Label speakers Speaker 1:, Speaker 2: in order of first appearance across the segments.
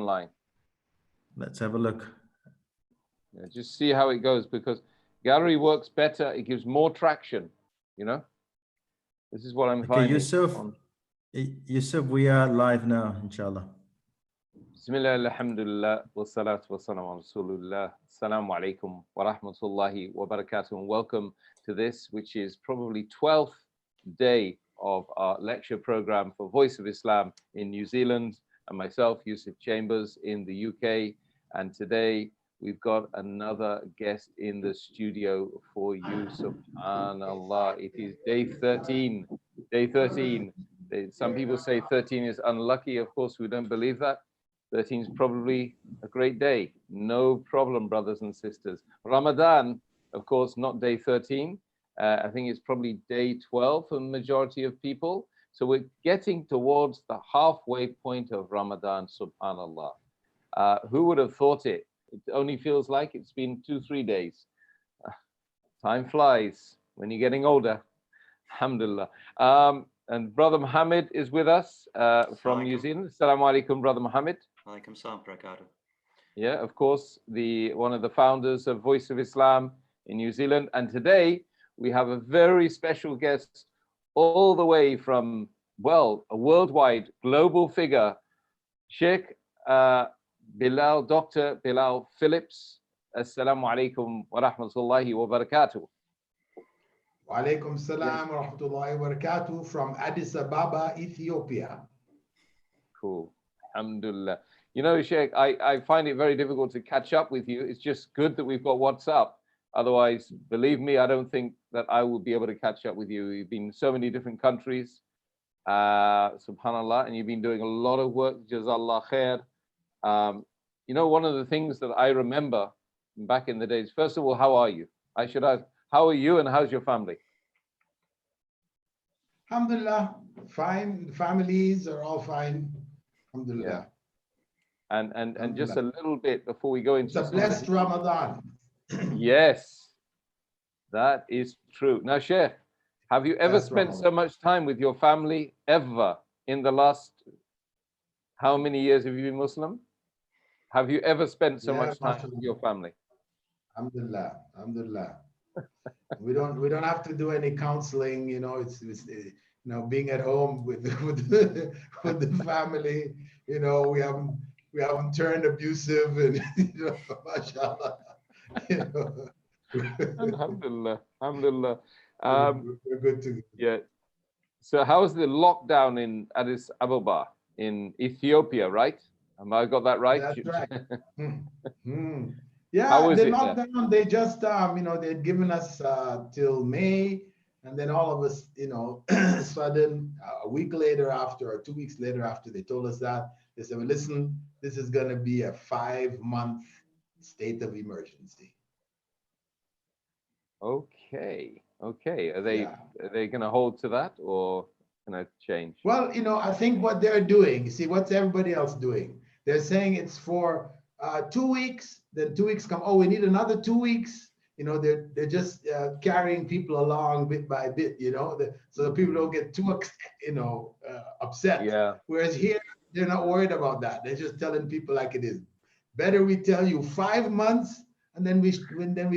Speaker 1: online.
Speaker 2: Let's have a look.
Speaker 1: Yeah, just see how it goes, because gallery works better. It gives more traction, you know. This is what I'm finding.
Speaker 2: Yusuf, we are live now, inshallah.
Speaker 1: Bismillah, alhamdulillah, wa salatu wa salam ala rasulullah. Assalamu alaikum wa rahmatullahi wa barakatuh. And welcome to this, which is probably 12th day of our lecture program for Voice of Islam in New Zealand, and myself, Yusuf Chambers, in the UK. And today we've got another guest in the studio for you. Subhanallah, it is day 13. Day 13. Some people say 13 is unlucky. Of course, we don't believe that. 13 is probably a great day. No problem, brothers and sisters. Ramadan, of course, not day 13. I think it's probably day 12 for the majority of people. So we're getting towards the halfway point of Ramadan, subhanallah. Who would have thought it? It only feels like it's been 2-3 days. Time flies when you're getting older. Alhamdulillah. And Brother Muhammad is with us from New Zealand. Assalamu alaikum, Brother Muhammad.
Speaker 3: Alaikum salam, barakatuh.
Speaker 1: Yeah, of course, one of the founders of Voice of Islam in New Zealand. And today we have a very special guest all the way from, well, a worldwide global figure, Sheikh Bilal, Dr. Bilal Phillips. Assalamu alaikum wa rahmatullahi wa barakatuh.
Speaker 4: Wa alaikum salam wa rahmatullahi wa barakatuh from Addis Ababa, Ethiopia.
Speaker 1: Cool. Alhamdulillah. You know, Sheikh, I find it very difficult to catch up with you. It's just good that we've got WhatsApp. Otherwise, believe me, I don't think that I will be able to catch up with you. You've been in so many different countries, subhanallah, and you've been doing a lot of work, Jazallah khair. You know, one of the things that I remember back in the days, first of all, how are you? I should ask, how are you and how's your family?
Speaker 4: Alhamdulillah, fine. The families are all fine. Alhamdulillah.
Speaker 1: Yeah. And just a little bit before we go into
Speaker 4: it's a blessed Ramadan.
Speaker 1: Yes, that is true. Now, Sheikh, have you ever spent so much time with your family ever in the last, how many years have you been Muslim? Have you ever spent so much time with your family?
Speaker 4: Alhamdulillah, alhamdulillah. we don't have to do any counseling, you know, it's you know, being at home with the family, you know, we haven't turned abusive, and you know, mashallah. You know.
Speaker 1: Alhamdulillah, alhamdulillah.
Speaker 4: We're good to go.
Speaker 1: Yeah. So how is the lockdown in Addis Ababa in Ethiopia, right? Have I got that right?
Speaker 4: That's right. Yeah, the lockdown, they just, you know, they'd given us till May, and then all of us, you know, sudden, a week later after, or 2 weeks later after they told us that, they said, well, listen, this is going to be a 5-month state of emergency.
Speaker 1: Okay, okay. Are they going to hold to that, or going to change?
Speaker 4: Well, you know, I think what they're doing, see, what's everybody else doing? They're saying it's for 2 weeks, then 2 weeks come, oh, we need another 2 weeks. You know, they're just carrying people along bit by bit, you know, so that people don't get too, you know, upset.
Speaker 1: Yeah.
Speaker 4: Whereas here, they're not worried about that. They're just telling people like it is. Better we tell you 5 months, and then we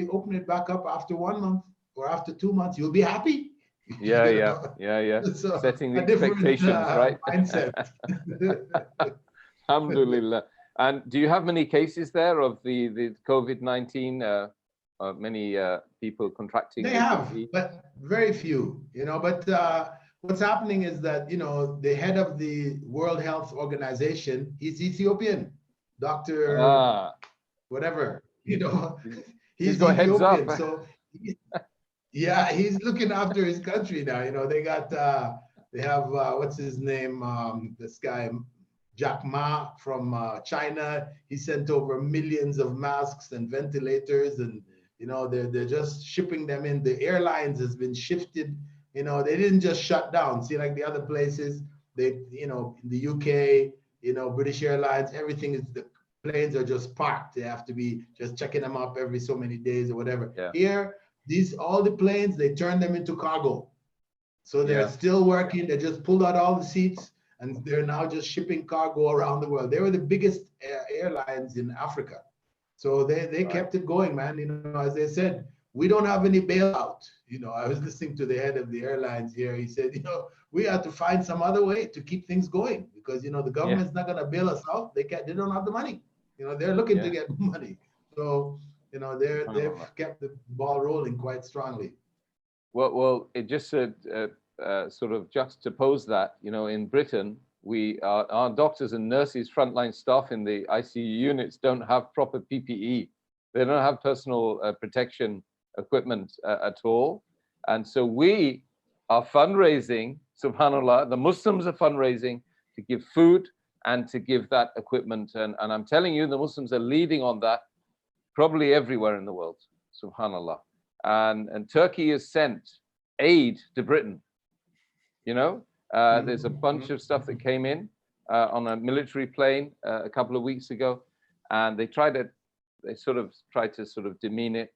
Speaker 4: open it back up after 1 month or after 2 months. You'll be happy.
Speaker 1: Yeah,
Speaker 4: you
Speaker 1: yeah, yeah.
Speaker 4: So
Speaker 1: setting the expectations, right?
Speaker 4: Mindset.
Speaker 1: Alhamdulillah. And do you have many cases there of the COVID-19? Many people contracting?
Speaker 4: They have, but very few. You know, but what's happening is that, you know, the head of the World Health Organization, he's Ethiopian, Dr. Whatever. You know, he's Ethiopian. So yeah, he's looking after his country now. You know, they have what's his name? This guy, Jack Ma from China. He sent over millions of masks and ventilators, and you know, they're just shipping them in. The airlines has been shifted. You know, they didn't just shut down. See, like the other places, they, you know, in the UK, you know, British Airlines, everything is, the planes are just parked. They have to be just checking them up every so many days or whatever.
Speaker 1: Yeah.
Speaker 4: Here, all the planes, they turn them into cargo. So they're still working. They just pulled out all the seats, and they're now just shipping cargo around the world. They were the biggest airlines in Africa. So they kept it going, man. As they said, we don't have any bailout. I was listening to the head of the airlines here. He said, we have to find some other way to keep things going because, the government's not going to bail us out. They don't have the money. They're looking to get money. So, they've kept the ball rolling quite strongly.
Speaker 1: Well, it just sort of juxtapose that, in Britain, our doctors and nurses, frontline staff in the ICU units don't have proper PPE. They don't have personal protection equipment at all. And so we are fundraising, subhanAllah, the Muslims are fundraising to give food and to give that equipment. And I'm telling you, the Muslims are leading on that probably everywhere in the world, subhanAllah. And Turkey has sent aid to Britain. There's a bunch of stuff that came in on a military plane a couple of weeks ago, and they sort of tried to demean it.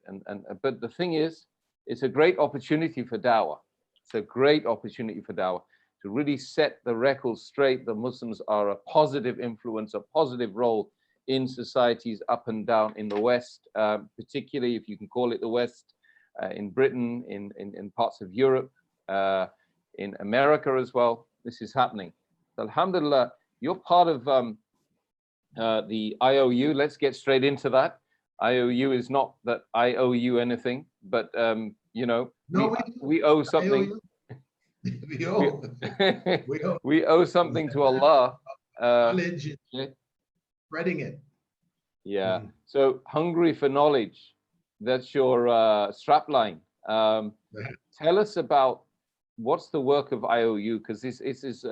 Speaker 1: But the thing is, it's a great opportunity for dawah. It's a great opportunity for dawah to really set the record straight. The Muslims are a positive influence, a positive role in societies up and down in the West, particularly if you can call it the West, in Britain, in parts of Europe, in America as well. This is happening. Alhamdulillah, you're part of the IOU. Let's get straight into that. IOU is not that I owe you anything, but we owe something.
Speaker 4: We owe.
Speaker 1: We owe something to Allah.
Speaker 4: Knowledge, spreading it.
Speaker 1: Yeah. So hungry for knowledge. That's your strapline. Tell us about what's the work of IOU, because this is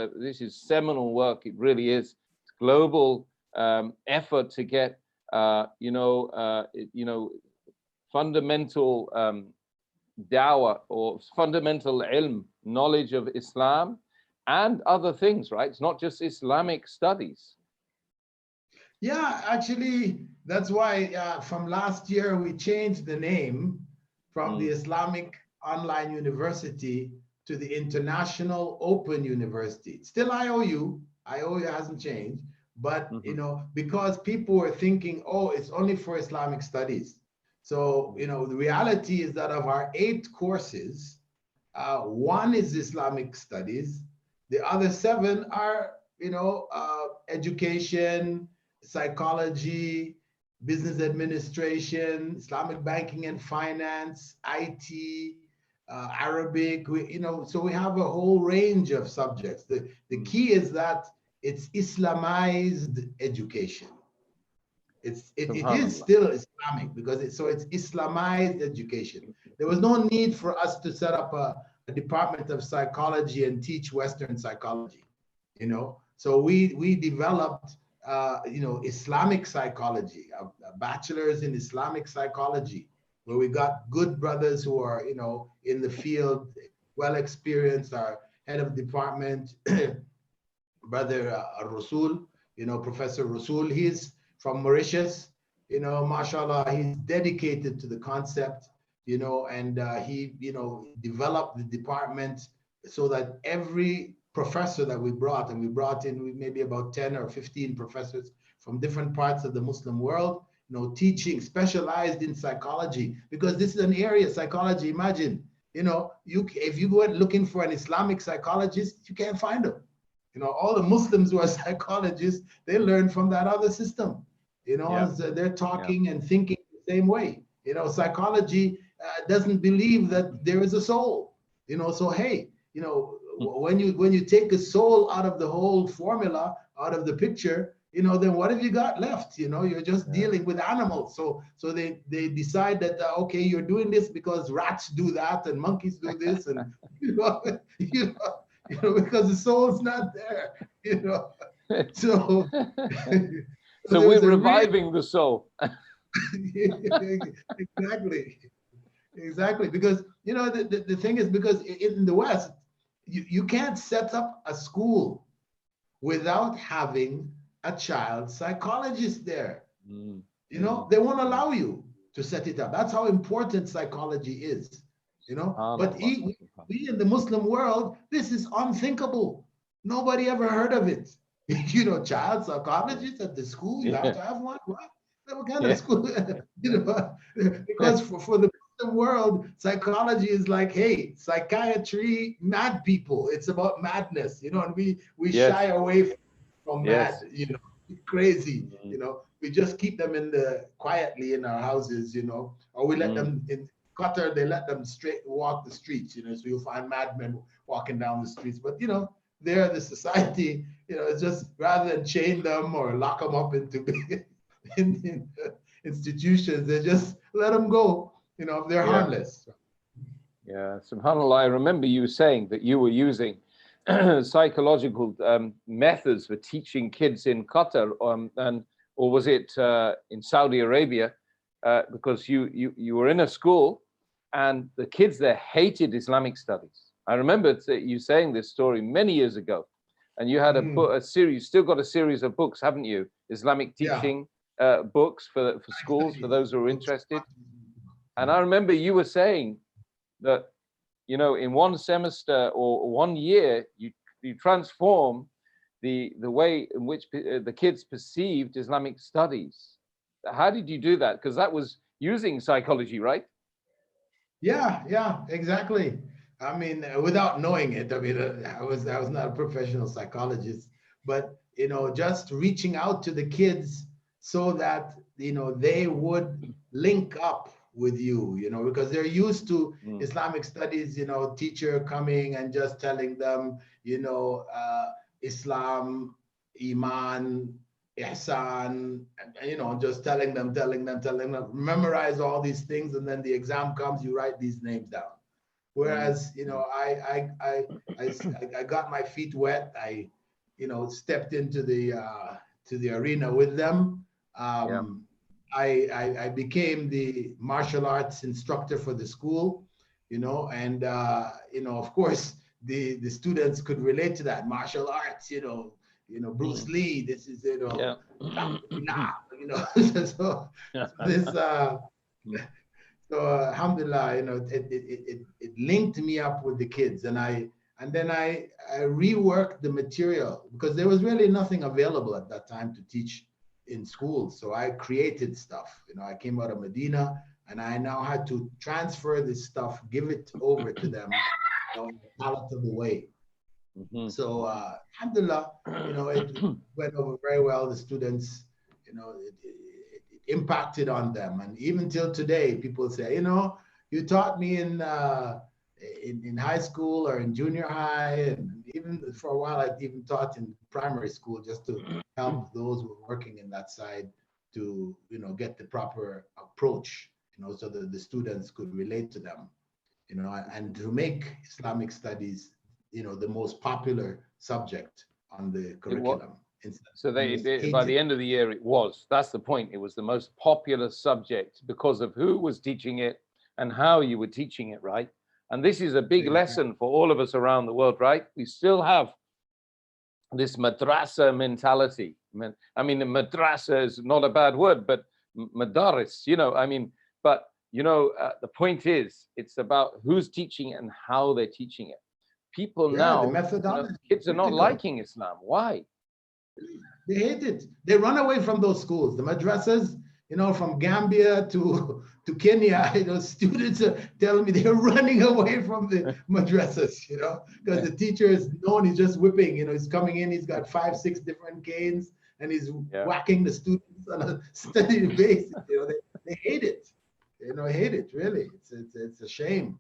Speaker 1: seminal work. It really is. It's global effort to get fundamental dawah or fundamental ilm, knowledge of Islam and other things, right? It's not just Islamic studies.
Speaker 4: Yeah, actually, that's why from last year we changed the name from the Islamic Online University to the International Open University. It's still IOU. IOU hasn't changed, but because people were thinking, oh, it's only for Islamic studies. So the reality is that of our 8 courses, 1 is Islamic studies. The other 7 are education, psychology, business administration, Islamic banking and finance, IT, Arabic. So we have a whole range of subjects. The key is that it's Islamized education. It is still Islamic because it's Islamized education. There was no need for us to set up a department of psychology and teach Western psychology. So we developed Islamic psychology, a bachelor's in Islamic psychology, where we got good brothers who are, in the field, well experienced. Our head of department, Brother Rasul, Professor Rasul, he's from Mauritius, mashallah, he's dedicated to the concept, and he, developed the department so that every professor that we brought, and we brought in maybe about 10 or 15 professors from different parts of the Muslim world, teaching, specialized in psychology, because this is an area, psychology, imagine, if you go looking for an Islamic psychologist, you can't find them. All the Muslims who are psychologists, they learn from that other system, so they're talking and thinking the same way. Psychology doesn't believe that there is a soul, so hey, when you take a soul out of the whole formula, out of the picture, then what have you got left? You're just dealing with animals. So they decide that okay, you're doing this because rats do that and monkeys do this, and because the soul's not there. So
Speaker 1: so we're reviving the soul.
Speaker 4: Exactly. Because the thing is, because in the West, you can't set up a school without having a child psychologist there. They won't allow you to set it up. That's how important psychology is. But we in the Muslim world, this is unthinkable. Nobody ever heard of it. You know, child psychologists at the school, you have to have one. What kind of school? You know, because for the Muslim world, psychology is like, hey, psychiatry, mad people. It's about madness, you know, and we shy away from mad, you know, crazy, you know. We just keep them in the quietly in our houses, you know, or we let them in Qatar, they let them straight walk the streets, you know, so you'll find madmen walking down the streets. But you know, they're the society, you know, it's just rather than chain them or lock them up into in institutions, they just let them go, you know, they're harmless.
Speaker 1: Yeah, subhanAllah, I remember you saying that you were using psychological methods for teaching kids in Qatar, or was it in Saudi Arabia? Because you were in a school and the kids there hated Islamic studies. I remember you saying this story many years ago, and you had a series, still got a series of books, haven't you? Islamic teaching books for schools, for those who are interested. And I remember you were saying that, you know, in one semester or 1 year, you transform the way in which the kids perceived Islamic studies. How did you do that? Because that was using psychology, right?
Speaker 4: Yeah, exactly. I mean, without knowing it, I mean, I was not a professional psychologist, but you know, just reaching out to the kids so that you know they would link up with you, you know, because they're used to Islamic studies, you know, teacher coming and just telling them, you know, Islam, Iman, Ihsan, and, you know, just telling them, memorize all these things, and then the exam comes, you write these names down. Whereas, you know, I got my feet wet. I, you know, stepped into the arena with them. I became the martial arts instructor for the school, you know, and you know, of course, the students could relate to that martial arts, you know, Bruce Lee. This is, you know, you know, so this. So alhamdulillah, you know, it linked me up with the kids, and then I reworked the material because there was really nothing available at that time to teach in school. So I created stuff. You know, I came out of Medina, and I now had to transfer this stuff, give it over to them, you know, in a palatable way. So alhamdulillah, you know, it went over very well. The students, you know, it impacted on them, and even till today, people say, you know, you taught me in high school or in junior high, and even for a while, I even taught in primary school just to help those who were working in that side to, you know, get the proper approach, you know, so that the students could relate to them, you know, and to make Islamic studies, you know, the most popular subject on the curriculum.
Speaker 1: So by the end of the year, that's the point. It was the most popular subject because of who was teaching it and how you were teaching it, right? And this is a big lesson for all of us around the world, right? We still have this madrasa mentality. I mean, madrasa is not a bad word, but madaris, you know, I mean, but, you know, the point is, it's about who's teaching it and how they're teaching it. People now,
Speaker 4: the methodology,
Speaker 1: you know, kids are not liking Islam. Why?
Speaker 4: They hate it. They run away from those schools. The madrasas, you know, from Gambia to Kenya, you know, students are telling me they're running away from the madrasas, you know, because the teacher is known, he's just whipping, you know, he's coming in, he's got 5, 6 different canes, and he's whacking the students on a steady basis. You know, they hate it. You know, hate it, really. It's a shame.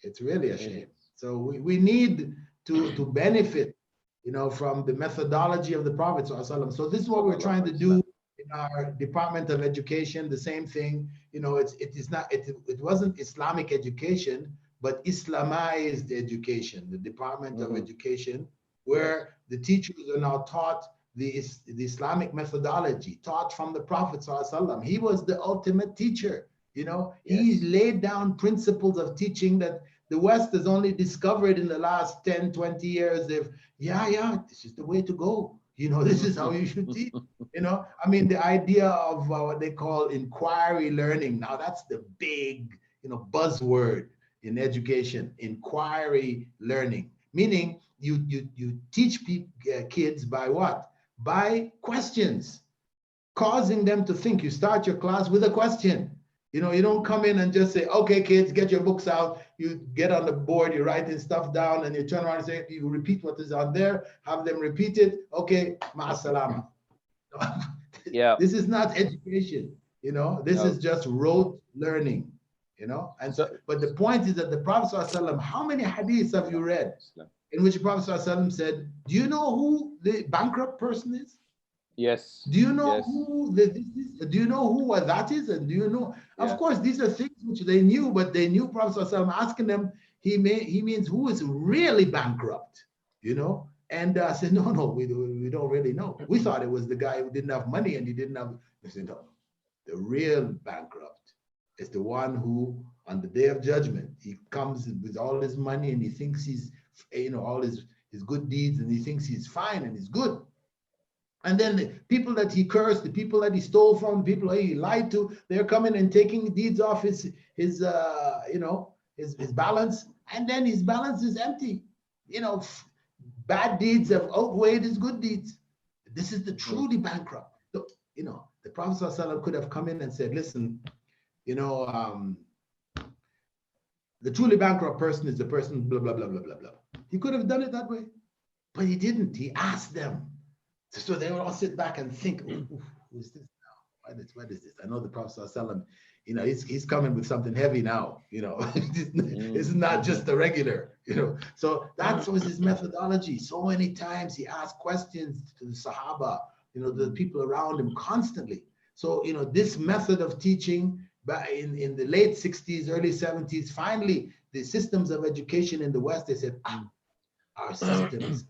Speaker 4: It's really a shame. So we need to benefit, you know, from the methodology of the Prophet ﷺ. So this is what we're trying to do in our Department of Education. The same thing, you know, it wasn't Islamic education, but Islamized education. The Department of Education, where the teachers are now taught the Islamic methodology, taught from the Prophet ﷺ. He was the ultimate teacher. You know, he laid down principles of teaching that the West has only discovered in the last 10, 20 years. This is the way to go. You know, this is how you should teach. You know, I mean, the idea of what they call inquiry learning. Now, that's the big, you know, buzzword in education, inquiry learning, meaning you teach kids by what? by questions, causing them to think. You start your class with a question. You know, you don't come in and just say, okay, kids, get your books out. You get on the board, you're writing stuff down, and you turn around and say, you repeat what is on there, have them repeat it. Okay, ma'asalama.
Speaker 1: Yeah.
Speaker 4: This is not education, you know, this is just rote learning, you know. And so, but the point is that the Prophet ﷺ, how many hadiths have you read in which the Prophet ﷺ said, do you know who the bankrupt person is?
Speaker 1: Yes.
Speaker 4: Do you know
Speaker 1: yes.
Speaker 4: who this is? Do you know who that is? And do you know?
Speaker 1: Yeah.
Speaker 4: Of course, these are things which they knew, but they knew Prophet ﷺ asking them, he means who is really bankrupt, you know? And I said, no, we don't really know. We thought it was the guy who didn't have money and he didn't have. I said, no, the real bankrupt is the one who, on the day of judgment, he comes with all his money and he thinks he's, you know, all his good deeds, and he thinks he's fine and he's good. And then the people that he cursed, the people that he stole from, the people that he lied to, they're coming and taking deeds off his you know, his balance, and then his balance is empty. You know, bad deeds have outweighed his good deeds. This is the truly bankrupt. You know, the Prophet ﷺ could have come in and said, listen, you know, the truly bankrupt person is the person, blah, blah, blah, blah, blah, blah. He could have done it that way, but he didn't. He asked them. So they would all sit back and think, who's this now? What is this? I know the Prophet ﷺ, you know, he's coming with something heavy now, you know. This is not just the regular, you know. So that was his methodology. So many times he asked questions to the Sahaba, you know, the people around him constantly. So, you know, this method of teaching in the late 60s, early 70s, finally, the systems of education in the West, they said, our systems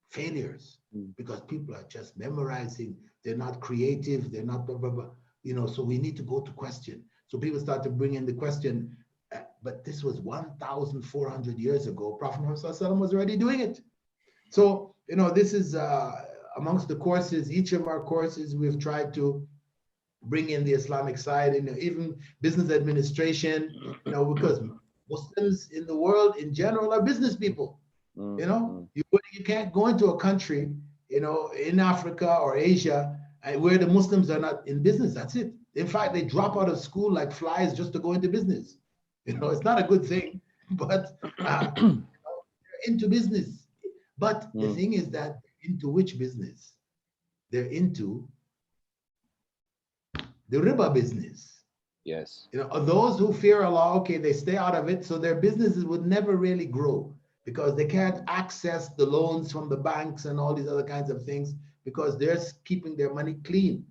Speaker 4: failures, because people are just memorizing, they're not creative, they're not blah, blah, blah, you know, so we need to go to question. So people start to bring in the question, but this was 1,400 years ago. Prophet Muhammad was already doing it. So, you know, this is amongst the courses, each of our courses, we've tried to bring in the Islamic side, and even business administration, you know, because Muslims in the world in general are business people. You know, you can't go into a country, you know, in Africa or Asia where the Muslims are not in business. That's it. In fact, they drop out of school like flies just to go into business. You know, it's not a good thing, but they're into business. But the thing is that into which business? They're into the riba business.
Speaker 1: Yes.
Speaker 4: You know, those who fear Allah, okay, they stay out of it, so their businesses would never really grow, because they can't access the loans from the banks and all these other kinds of things, because they're keeping their money clean,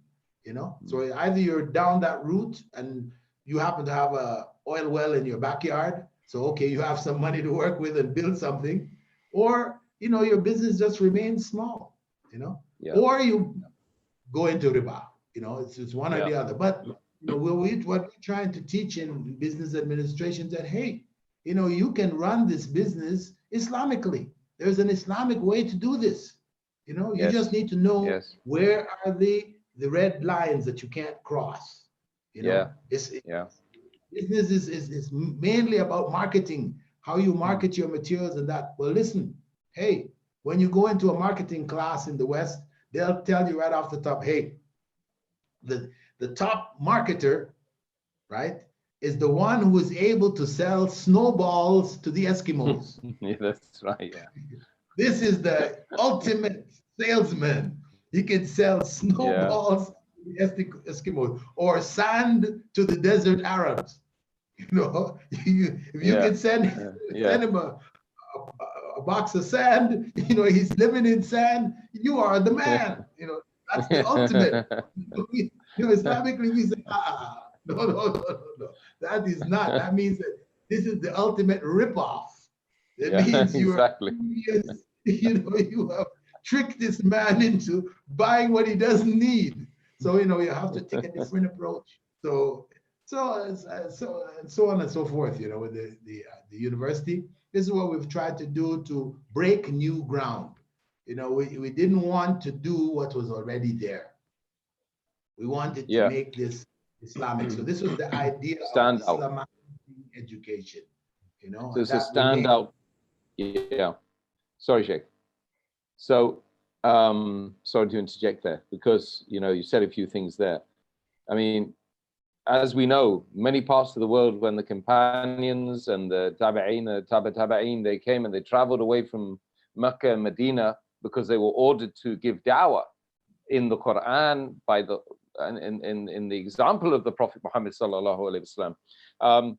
Speaker 4: you know. So either you're down that route and you happen to have a oil well in your backyard, so okay, you have some money to work with and build something, or, you know, your business just remains small, you know, or you go into riba, you know, it's one or the other. But, you know, what we're trying to teach in business administration, that, hey, you know, you can run this business Islamically. There's an Islamic way to do this. You know, you just need to know where are the red lines that you can't cross. You know, business is mainly about marketing, how you market your materials and that. Well, listen, hey, when you go into a marketing class in the West, they'll tell you right off the top, hey, the top marketer, right, is the one who is able to sell snowballs to the Eskimos.
Speaker 1: Yeah, that's right. Yeah.
Speaker 4: This is the ultimate salesman. He can sell snowballs to the Eskimos, or sand to the desert Arabs. You know, if you can send him a box of sand, you know, he's living in sand, you are the man. You know, that's the ultimate. You know, Islamically, we say, no. That is not. That means that this is the ultimate ripoff. It means you you know, you have tricked this man into buying what he doesn't need. So, you know, you have to take a different approach. So on and so forth. You know, with the university, this is what we've tried to do to break new ground. You know, we didn't want to do what was already there. We wanted to make this Islamic. So this was the idea of Islamizing education. You know,
Speaker 1: so it's a standout. Yeah. Sorry, Sheikh. So sorry to interject there, because you said a few things there. I mean, as we know, many parts of the world, when the companions and the tabi'een, the tabi'een, they came and they traveled away from Mecca and Medina because they were ordered to give da'wah in the Quran by the in the example of the Prophet Muhammad sallallahu alaihi wasallam.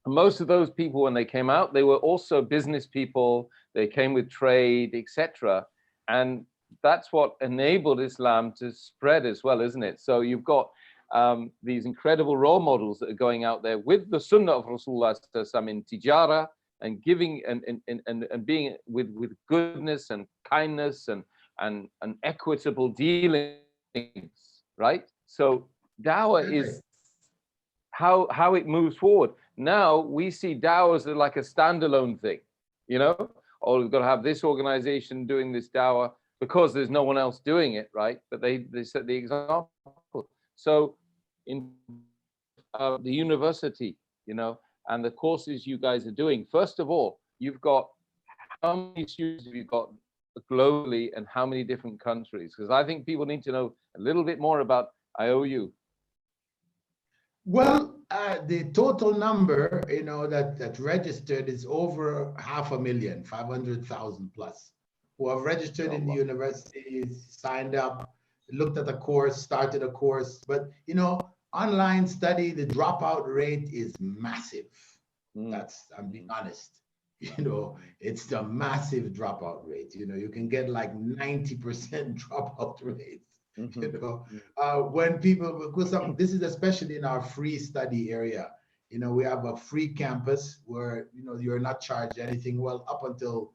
Speaker 1: Most of those people, when they came out, they were also business people. They came with trade, etc. And that's what enabled Islam to spread as well, isn't it? So you've got these incredible role models that are going out there with the Sunnah of Rasulullah in tijara, and giving and being with goodness and kindness and equitable dealings, right? So dawah is how it moves forward. Now we see dawah as like a standalone thing, or we've got to have this organization doing this dawah because there's no one else doing it, right? But they set the example. So in the university, and the courses you guys are doing, first of all, you've got, how many students have you got globally and how many different countries? Because I think people need to know a little bit more about IOU.
Speaker 4: Well, the total number, that registered is over 500,000, 500,000 plus, who have registered in the universities, signed up, looked at a course, started a course. But, online study, the dropout rate is massive. I'm being honest. It's a massive dropout rate. You can get like 90% dropout rates. When people, because this is especially in our free study area. We have a free campus where you're not charged anything. Well, up until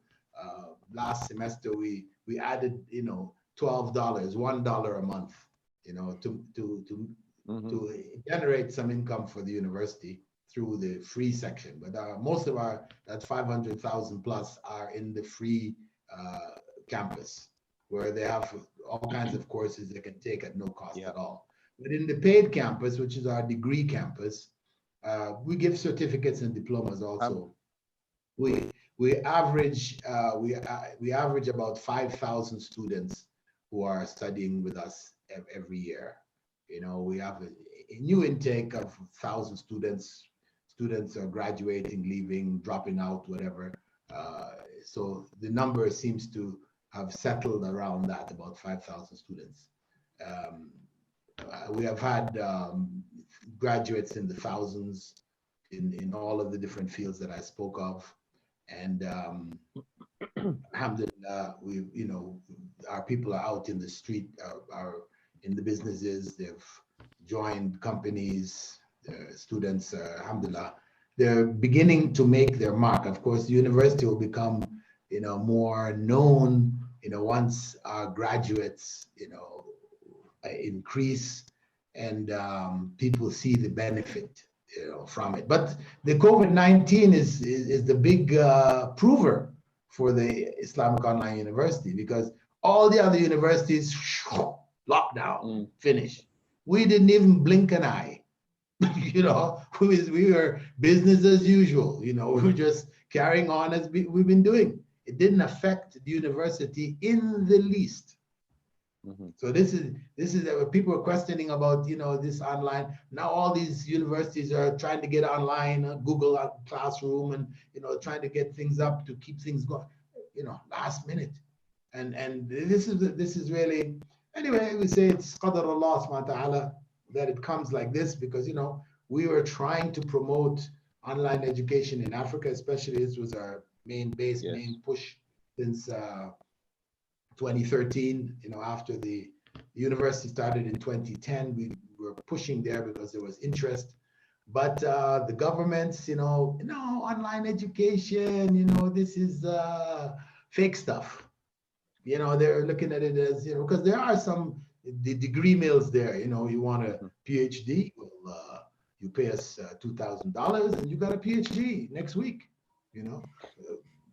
Speaker 4: last semester, we added $12, $1 a month, to generate some income for the university through the free section. But most of that 500,000 plus are in the free campus, where they have all kinds of courses they can take at no cost at all. But in the paid campus, which is our degree campus, we give certificates and diplomas also. We average about 5,000 students who are studying with us every year. We have a new intake of 1,000 students. Students are graduating, leaving, dropping out, whatever. So the number seems to have settled around that, about 5,000 students. We have had graduates in the thousands in all of the different fields that I spoke of. And alhamdulillah, our people are out in the street, are in the businesses, they've joined companies, students, alhamdulillah, they're beginning to make their mark. Of course, the university will become, more known, once our graduates, increase and people see the benefit, from it. But the COVID-19 is the big prover for the Islamic Online University, because all the other universities, lockdown, finish. We didn't even blink an eye. We were business as usual. We were just carrying on as we've been doing. It didn't affect the university in the least. So this is people are questioning about this online. Now all these universities are trying to get online, Google Classroom, and trying to get things up to keep things going, last minute. And this is really, anyway, we say it's qadar Allah subhanahu wa ta'ala that it comes like this, because we were trying to promote online education in Africa, especially. This was our main base, main push since 2013. After the university started in 2010, we were pushing there because there was interest. But the governments, online education, this is fake stuff. They're looking at it as, because there are some degree mills there. You want a PhD, well, you pay us $2,000 and you got a PhD next week. You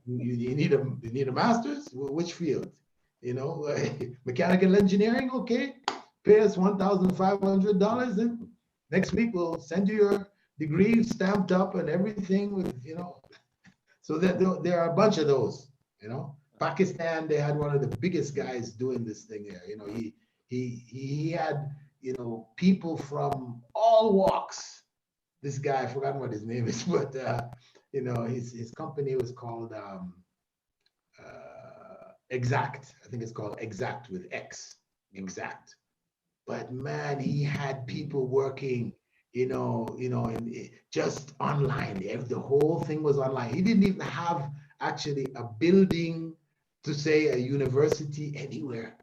Speaker 4: need a master's. Which field? Mechanical engineering. Okay, pay us $1,500, and next week we'll send you your degree stamped up and everything with So that there are a bunch of those. Pakistan, they had one of the biggest guys doing this thing here. You know, he had, you know, people from all walks. This guy, I forgot what his name is, but you know, his company was called Exact. I think it's called Exact with X, Exact. But man, he had people working, just online. The whole thing was online. He didn't even have actually a building to say a university anywhere.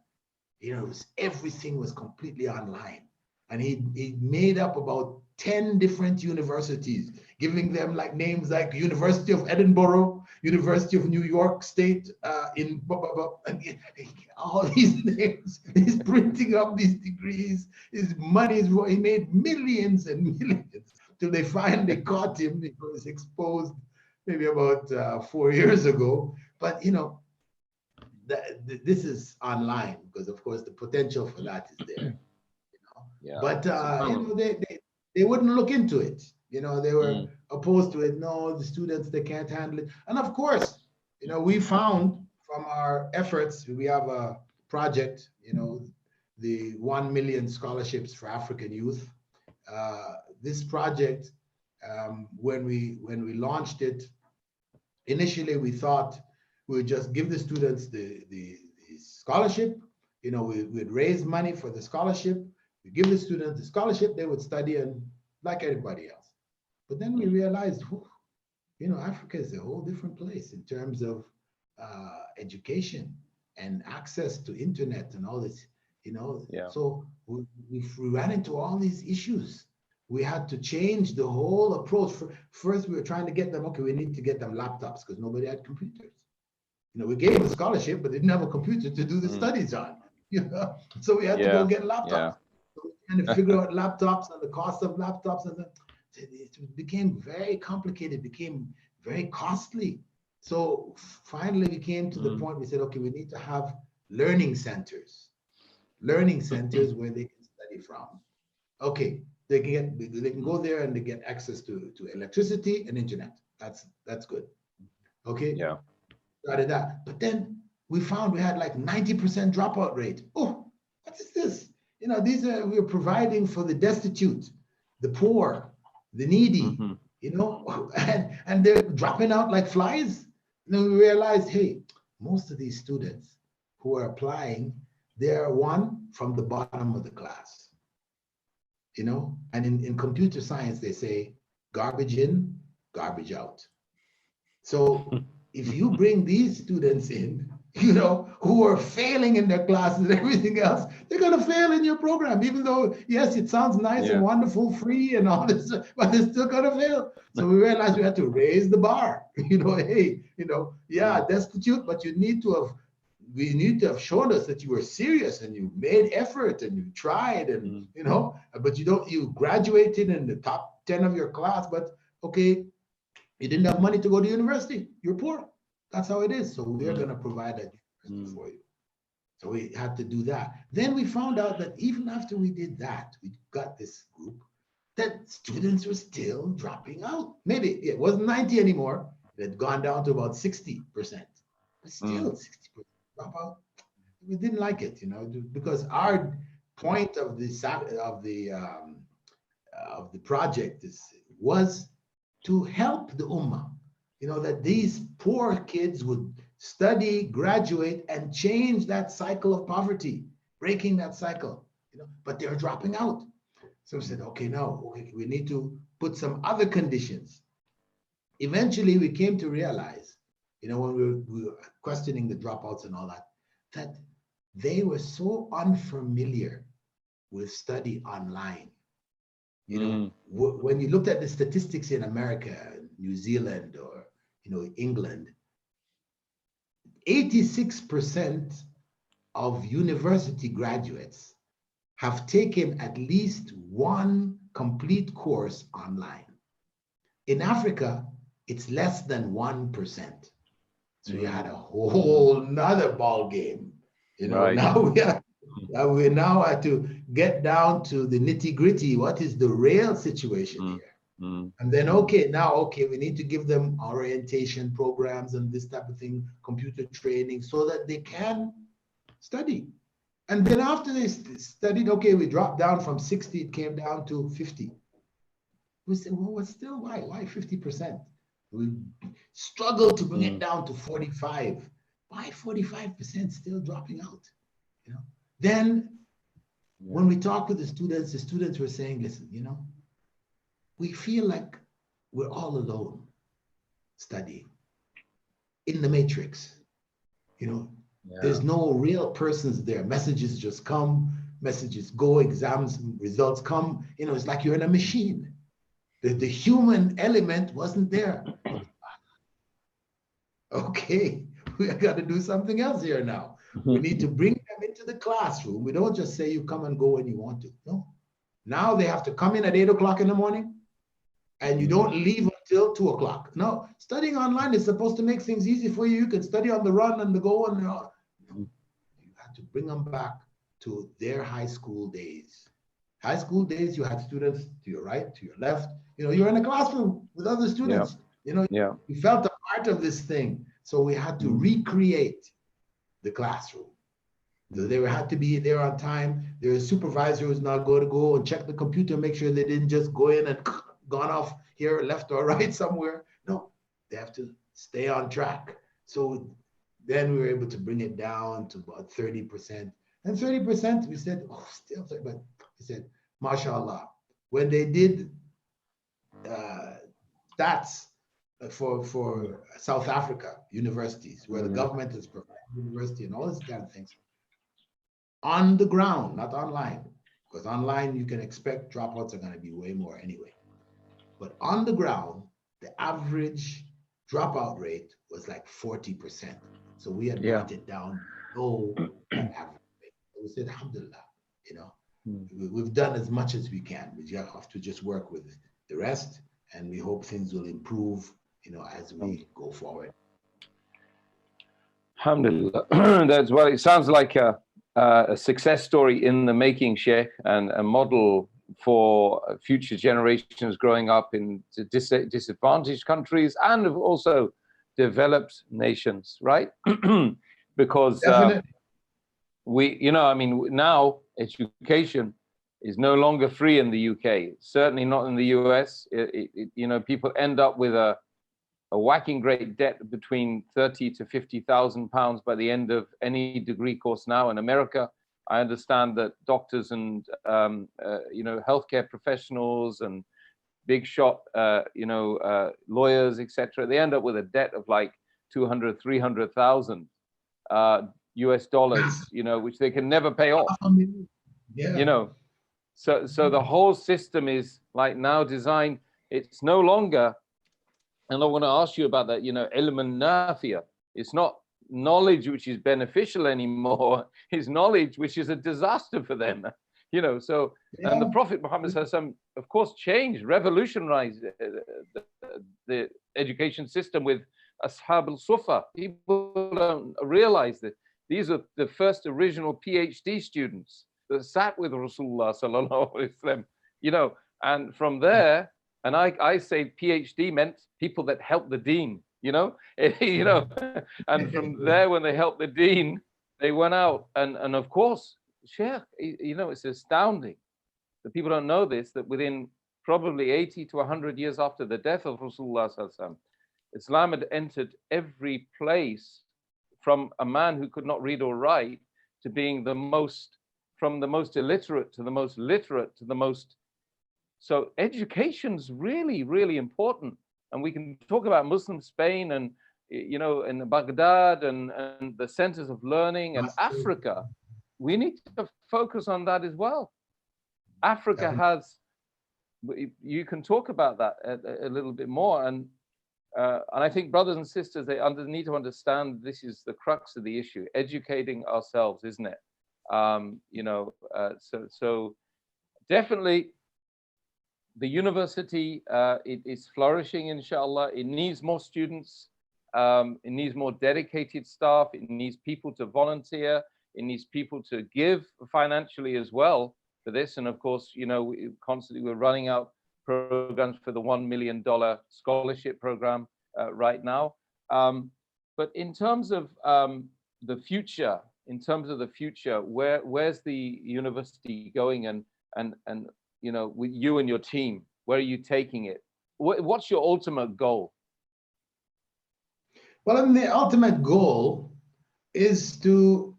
Speaker 4: You know, everything was completely online. And he made up about 10 different universities, giving them like names like University of Edinburgh, University of New York State, in blah, blah, blah, and all these names. He's printing up these degrees. His money is, he made millions and millions till they finally caught him. He was exposed maybe about 4 years ago. But you know, this is online because of course the potential for that is there.
Speaker 1: Yeah.
Speaker 4: But you know, they wouldn't look into it. You know, they were opposed to it. No, the students, they can't handle it. And of course, you know, we found from our efforts, we have a project, you know, the 1 million scholarships for African youth. This project, when we launched it, initially we thought we would just give the students the scholarship. You know, we'd raise money for the scholarship. We give the students the scholarship, they would study and like everybody else. But then we realized, you know, Africa is a whole different place in terms of education and access to internet and all this, you know.
Speaker 1: Yeah.
Speaker 4: So we ran into all these issues. We had to change the whole approach. First, we were trying to get them, okay, we need to get them laptops because nobody had computers. You know, we gave them a scholarship, but they didn't have a computer to do the studies on. You know, so we had to go get laptops.
Speaker 1: Yeah.
Speaker 4: So we had to figure out laptops and the cost of laptops, and then it became very complicated, became very costly. So finally we came to the point we said, okay, we need to have learning centers where they can study from. Okay, they can go there and they get access to electricity and internet. That's good. Okay.
Speaker 1: Yeah.
Speaker 4: Started that, but then we found we had like 90% dropout rate. Oh, what is this? You know, we're providing for the destitute, the poor, the needy, you know, and they're dropping out like flies. And then we realized, hey, most of these students who are applying, they're one from the bottom of the class, you know, and in computer science, they say garbage in, garbage out. So if you bring these students in, you know, who are failing in their classes and everything else, they're going to fail in your program, even though, yes, it sounds nice and wonderful, free and all this, but they're still going to fail. So we realized we had to raise the bar, you know, hey, you know, yeah, destitute, but we need to have shown us that you were serious and you made effort and you tried and, you know, but you graduated in the top 10 of your class, but okay, you didn't have money to go to university, you're poor. That's how it is. So we're going to provide a university for you. So we had to do that. Then we found out that even after we did that, we got this group, that students were still dropping out. Maybe it wasn't 90 anymore. It had gone down to about 60%. But still 60% dropout. We didn't like it, you know, because our point of the project was to help the ummah. You know, that these poor kids would study, graduate, and change that cycle of poverty, breaking that cycle, you know, but they're dropping out. So we said, okay, now we need to put some other conditions. Eventually, we came to realize, you know, when we were questioning the dropouts and all that, that they were so unfamiliar with study online. You know, when you looked at the statistics in America, New Zealand, or you know, England, 86% of university graduates have taken at least one complete course online. In Africa, it's less than 1%. So you had a whole nother ball game. You know, now we now have to get down to the nitty gritty. What is the real situation here? And then, okay, we need to give them orientation programs and this type of thing, computer training, so that they can study. And then after they studied, okay, we dropped down from 60, it came down to 50. We said, well, what's still, why 50%? We struggled to bring it down to 45. Why 45% still dropping out? You know. Then when we talked with the students were saying, listen, you know, we feel like we're all alone studying in the matrix. You know, there's no real persons there. Messages just come, messages go, exams, results come. You know, it's like you're in a machine. The human element wasn't there. Okay, we got to do something else here now. We need to bring them into the classroom. We don't just say you come and go when you want to. No. Now they have to come in at 8 o'clock in the morning and you don't leave until 2 o'clock. No, studying online is supposed to make things easy for you. You can study on the run and the go. And no, you have to bring them back to their high school days. High school days, you had students to your right, to your left. You know, you're in a classroom with other students. You know, you felt a part of this thing. So we had to recreate the classroom. So they had to be there on time. Their supervisor was not going to go and check the computer, make sure they didn't just go in and gone off here, left or right somewhere. No, they have to stay on track. So then we were able to bring it down to about 30%. And 30%, we said, oh, still 30%. But we said, mashallah, when they did stats for South Africa universities, where the government is providing university and all this kind of things, on the ground, not online, because online you can expect dropouts are going to be way more anyway. But on the ground, the average dropout rate was like 40%. So we had brought it down low that average rate. We said, alhamdulillah, you know, we've done as much as we can. We have to just work with the rest, and we hope things will improve, you know, as we go forward.
Speaker 1: Alhamdulillah. That's well, it sounds like a success story in the making, Sheikh, and a model for future generations growing up in disadvantaged countries and also developed nations, right? Because we, you know, I mean, now education is no longer free in the UK, certainly not in the US. You know, people end up with a whacking great debt between 30 to 50,000 pounds by the end of any degree course now. In America, I understand that doctors and you know, healthcare professionals and big shot you know, lawyers, etc., they end up with a debt of like 200, 300,000 US dollars, you know, which they can never pay off. You know, so the whole system is like now designed. It's no longer. And I want to ask you about that, you know, ilm al-nafiya. It's not knowledge which is beneficial anymore. It's knowledge which is a disaster for them, you know. So, and the Prophet Muhammad ﷺ, of course, changed, revolutionized the education system with Ashab al-Sufa. People don't realize that these are the first original PhD students that sat with Rasulullah ﷺ, you know, and from there, and I say PhD meant people that help the deen, you know, you know, and from there, when they helped the deen, they went out and of course, Sheikh, you know, it's astounding that people don't know this, that within probably 80 to 100 years after the death of Rasulullah sallallahu alaihi wasallam, Islam had entered every place, from a man who could not read or write to being the most, from the most illiterate to the most literate to the most. So education's really, really important. And we can talk about Muslim Spain and, you know, and Baghdad and the centers of learning and Africa. We need to focus on that as well. Africa has, you can talk about that a little bit more. And I think brothers and sisters, they need to understand this is the crux of the issue, educating ourselves, isn't it? You know, so definitely, the university it is flourishing, inshallah. It needs more students. It needs more dedicated staff. It needs people to volunteer. It needs people to give financially as well for this. And of course, you know, constantly we're running out programs for the $1 million scholarship program right now. But in terms of the future, where's the university going, and you know, with you and your team, where are you taking it? What's your ultimate goal?
Speaker 4: Well, and the ultimate goal is to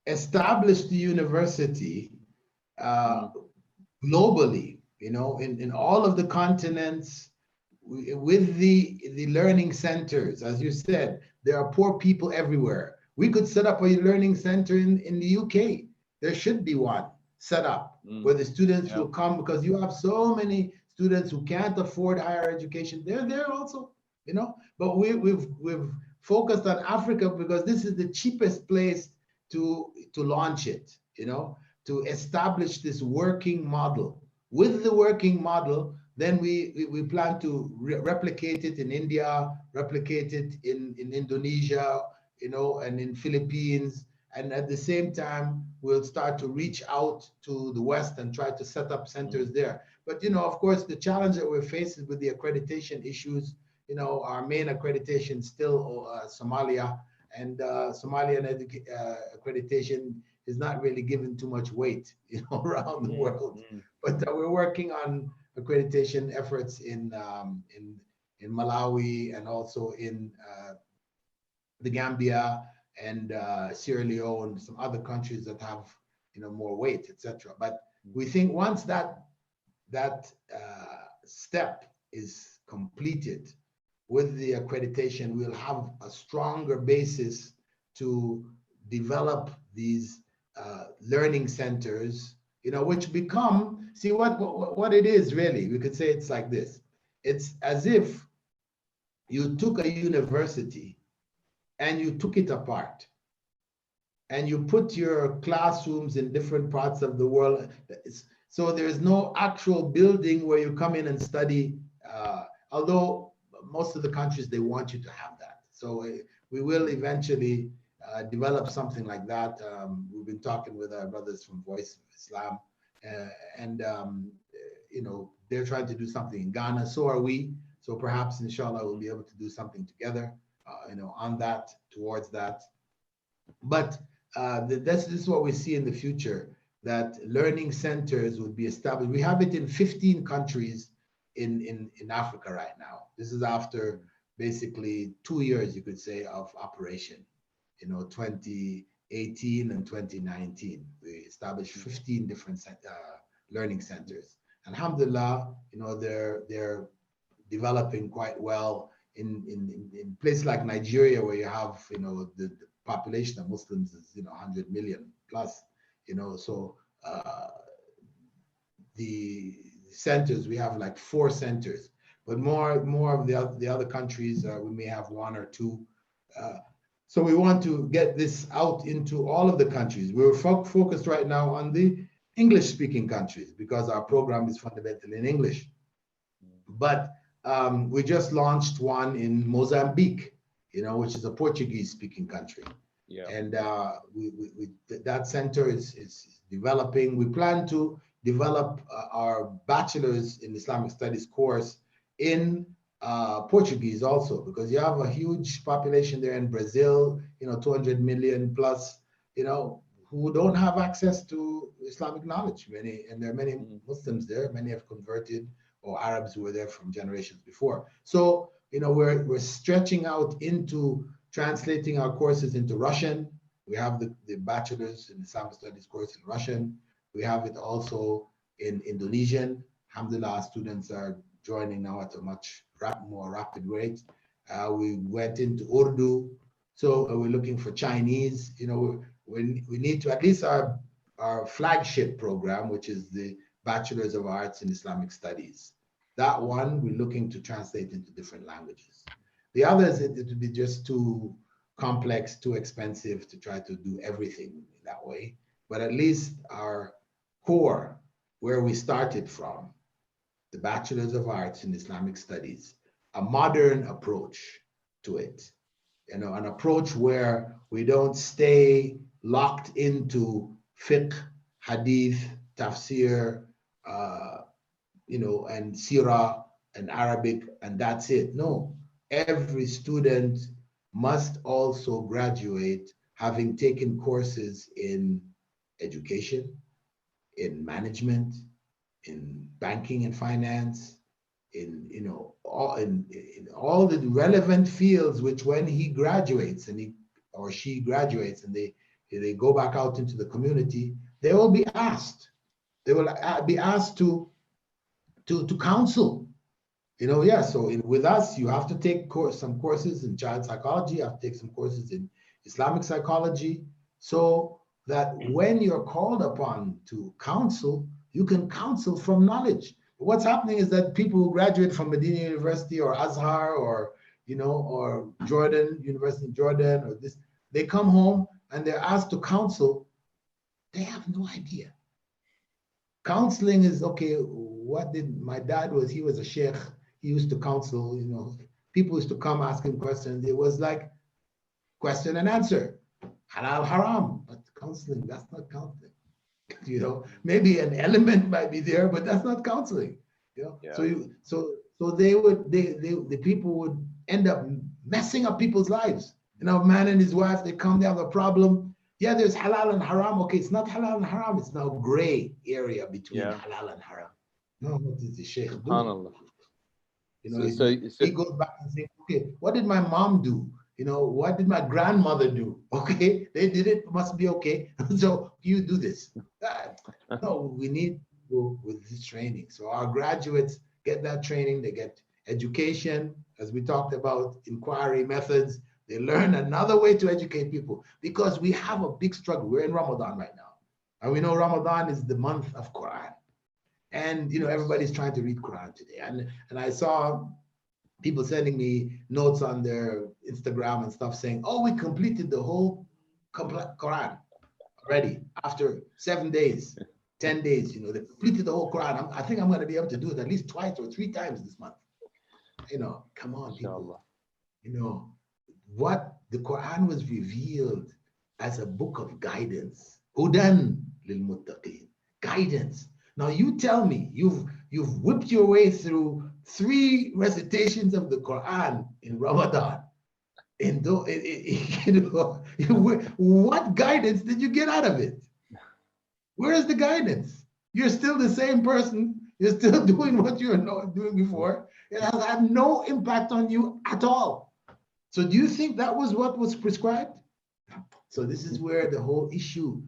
Speaker 4: establish the university globally, you know, in all of the continents, with the learning centers. As you said, there are poor people everywhere. We could set up a learning center in the UK. There should be one set up where the students will come, because you have so many students who can't afford higher education. They're there also, you know. But we've focused on Africa because this is the cheapest place to launch it, you know, to establish this working model. With the working model, then we plan to replicate it in India, replicate it in Indonesia, you know, and in Philippines. And at the same time, we'll start to reach out to the West and try to set up centers there. But, you know, of course, the challenge that we're facing with the accreditation issues, you know, our main accreditation still Somalia, and Somalian accreditation is not really given too much weight, you know, around the world. But we're working on accreditation efforts in Malawi, and also in the Gambia and Sierra Leone, some other countries that have, you know, more weight, etc. But we think once that step is completed with the accreditation, we'll have a stronger basis to develop these learning centers, you know, which become, see what it is really. We could say it's like this. It's as if you took a university and you took it apart, and you put your classrooms in different parts of the world. So there's no actual building where you come in and study, although most of the countries, they want you to have that. So we will eventually develop something like that. We've been talking with our brothers from Voice of Islam, and you know, they're trying to do something in Ghana. So are we. So perhaps, inshallah, we'll be able to do something together, you know, on that, towards that. But this is what we see in the future, that learning centers would be established. We have it in 15 countries in Africa right now. This is after basically 2 years, you could say, of operation. You know, 2018 and 2019, we established 15 different learning centers. Alhamdulillah, you know, they're developing quite well in places like Nigeria, where you have, you know, the population of Muslims is, you know, 100 million plus, you know. So the centers, we have like 4 centers, but more of the other countries, we may have 1 or 2. So we want to get this out into all of the countries. We're focused right now on the English-speaking countries because our program is fundamentally in English. But we just launched one in Mozambique, you know, which is a Portuguese-speaking country. Yeah. And that center is developing. We plan to develop our bachelor's in Islamic studies course in Portuguese also, because you have a huge population there in Brazil, you know, 200 million plus, you know, who don't have access to Islamic knowledge. And there are many Muslims there. Many have converted, or Arabs who were there from generations before. So, you know, we're stretching out into translating our courses into Russian. We have the bachelor's in Islamic studies course in Russian. We have it also in Indonesian. Alhamdulillah, students are joining now at a much more rapid rate. We went into Urdu. So we're looking for Chinese. You know, we need to, at least our flagship program, which is the Bachelor's of Arts in Islamic Studies. That one, we're looking to translate into different languages. The others, it would be just too complex, too expensive to try to do everything that way. But at least our core, where we started from, the Bachelor's of Arts in Islamic Studies, a modern approach to it. You know, an approach where we don't stay locked into fiqh, hadith, tafsir, and Sirah and Arabic, and that's it. No, every student must also graduate having taken courses in education, in management, in banking and finance, in all the relevant fields, which when he graduates and he or she graduates and they go back out into the community, they will be asked. They will be asked to counsel. Yeah. So with us, you have to take some courses in child psychology. You have to take some courses in Islamic psychology, so that when you're called upon to counsel, you can counsel from knowledge. What's happening is that people who graduate from Medina University or Azhar or or Jordan University in Jordan or this, they come home and they're asked to counsel. They have no idea. Counseling is okay. What did my dad was? He was a sheikh. He used to counsel. People used to come ask him questions. It was like question and answer, halal haram. But counseling, that's not counseling. Maybe an element might be there, but that's not counseling. Yeah. So the people would end up messing up people's lives. A man and his wife, they come, they have a problem. Yeah, there's halal and haram. Okay, it's not halal and haram. It's now gray area between halal and haram. No, what did the sheikh do? He goes back and says, okay, what did my mom do? What did my grandmother do? Okay, they did it, must be okay. So you do this. No, we need to go with this training. So our graduates get that training. They get education, as we talked about, inquiry methods. They learn another way to educate people, because we have a big struggle. We're in Ramadan right now. And we know Ramadan is the month of Quran. And everybody's trying to read Quran today. And I saw people sending me notes on their Instagram and stuff saying, oh, we completed the whole Quran already after 7 days, 10 days. They completed the whole Quran. I think I'm going to be able to do it at least twice or 3 times this month. Come on, people. What the Quran was revealed as a book of guidance. Hudan lil muttaqin. Guidance. Now you tell me, you've whipped your way through 3 recitations of the Quran in Ramadan. What guidance did you get out of it? Where is the guidance? You're still the same person. You're still doing what you were doing before. It has had no impact on you at all. So do you think that was what was prescribed? So this is where the whole issue,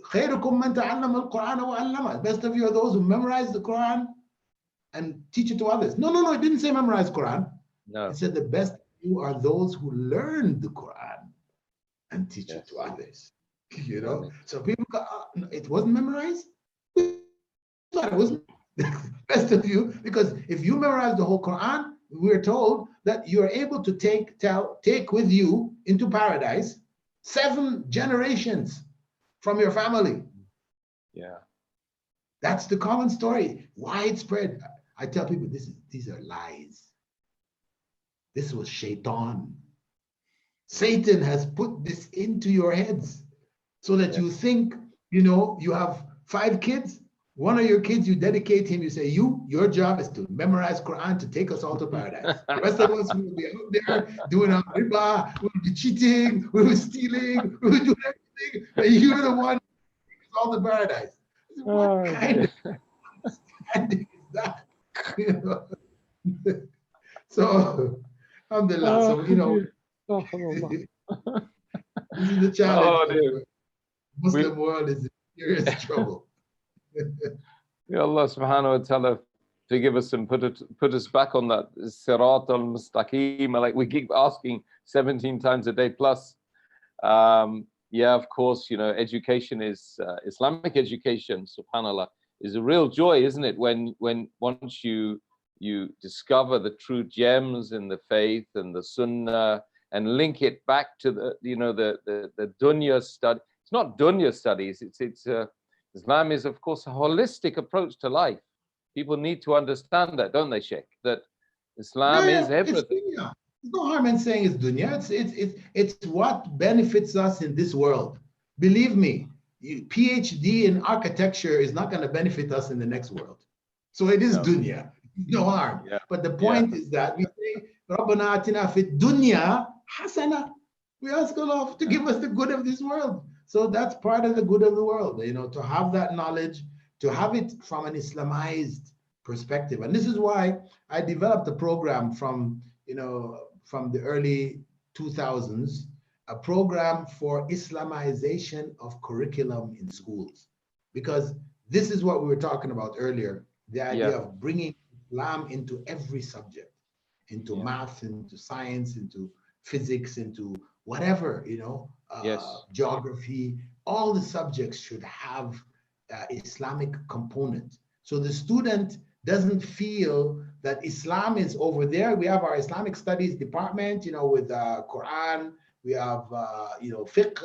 Speaker 4: خيركم من تعلم القرآن وعلمه. Best of you are those who memorize the Quran and teach it to others. No, it didn't say memorize Quran.
Speaker 1: No.
Speaker 4: It said the best of you are those who learn the Quran and teach it to others. So people it wasn't memorized. It wasn't best of you, because if you memorize the whole Quran, we're told that you're able to take with you into paradise 7 generations from your family.
Speaker 1: Yeah.
Speaker 4: That's the common story, widespread. I tell people these are lies. This was shaitan. Satan has put this into your heads so that you think, you have 5 kids. One of your kids, you dedicate him, you say, your job is to memorize Quran to take us all to paradise. The rest of us will be out there doing our riba, we'll be cheating, we'll be stealing, we'll do everything, and you're the one who takes us all to paradise. What kind of understanding is that? So, alhamdulillah, this is the challenge. Muslim world is in serious trouble.
Speaker 1: May Allah subhanahu wa ta'ala forgive us and put us back on that sirat al-mustaqim, like we keep asking 17 times a day plus. Of course, education is Islamic education, subhanallah, is a real joy, isn't it? When once you discover the true gems in the faith and the sunnah and link it back to the dunya study. It's not dunya studies. It's Islam is, of course, a holistic approach to life. People need to understand that, don't they, Sheikh? That Islam is everything.
Speaker 4: There's no harm in saying it's dunya. It's what benefits us in this world. Believe me, PhD in architecture is not going to benefit us in the next world. So it is dunya, no harm.
Speaker 1: Yeah.
Speaker 4: But the point is that we say, رَبَّنَا آتِنَا فِي الدُّنْيَا حَسَنَةً. We ask Allah to give us the good of this world. So that's part of the good of the world, you know, to have that knowledge, to have it from an Islamized perspective. And this is why I developed a program from, you know, from the early 2000s, a program for Islamization of curriculum in schools. Because this is what we were talking about earlier, the idea of bringing Islam into every subject, into math, into science, into physics, into whatever, you know, geography, all the subjects should have Islamic component. So the student doesn't feel that Islam is over there. We have our Islamic studies department, you know, with Quran, we have, you know, fiqh,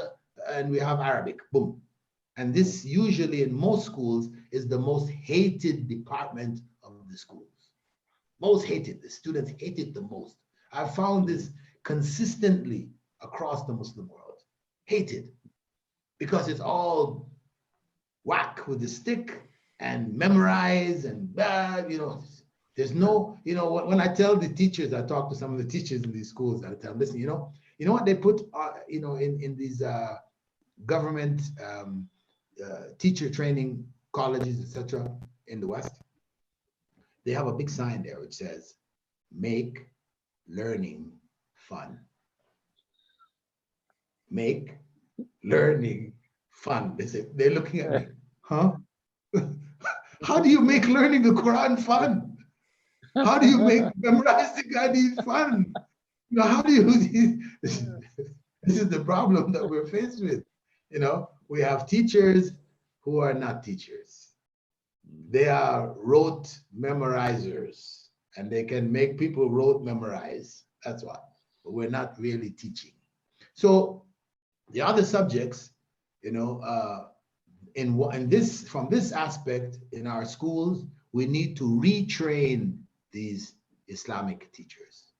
Speaker 4: and we have Arabic, boom. And this usually in most schools is the most hated department of the schools. Most hated, the students hate it the most. I've found this consistently across the Muslim world. Hated, because it's all whack with the stick and memorize and you know, there's no, you know, when I tell the teachers, I talk to some of the teachers in these schools, I tell them, listen, you know what they put, you know, in these government teacher training colleges, etc., in the West, they have a big sign there which says, make learning fun. Make learning fun. They say, they're looking at me, huh? How do you make learning the Quran fun? How do you make memorizing Hadith fun? You know, how do you, this is the problem that we're faced with. You know, we have teachers who are not teachers. They are rote memorizers, and they can make people rote memorize. That's what. But we're not really teaching. So the other subjects, you know, from this aspect in our schools, we need to retrain these Islamic teachers.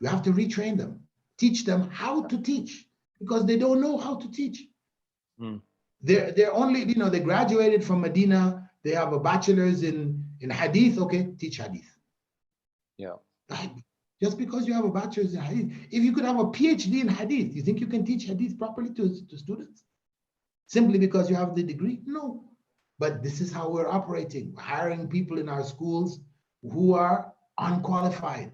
Speaker 4: We have to retrain them, teach them how to teach, because they don't know how to teach. They're only, you know, they graduated from Medina, they have a bachelor's in hadith, okay, teach hadith.
Speaker 1: Yeah.
Speaker 4: Just because you have a bachelor's in hadith, if you could have a PhD in hadith, you think you can teach hadith properly to students? Simply because you have the degree? No. But this is how we're operating. We're hiring people in our schools who are unqualified.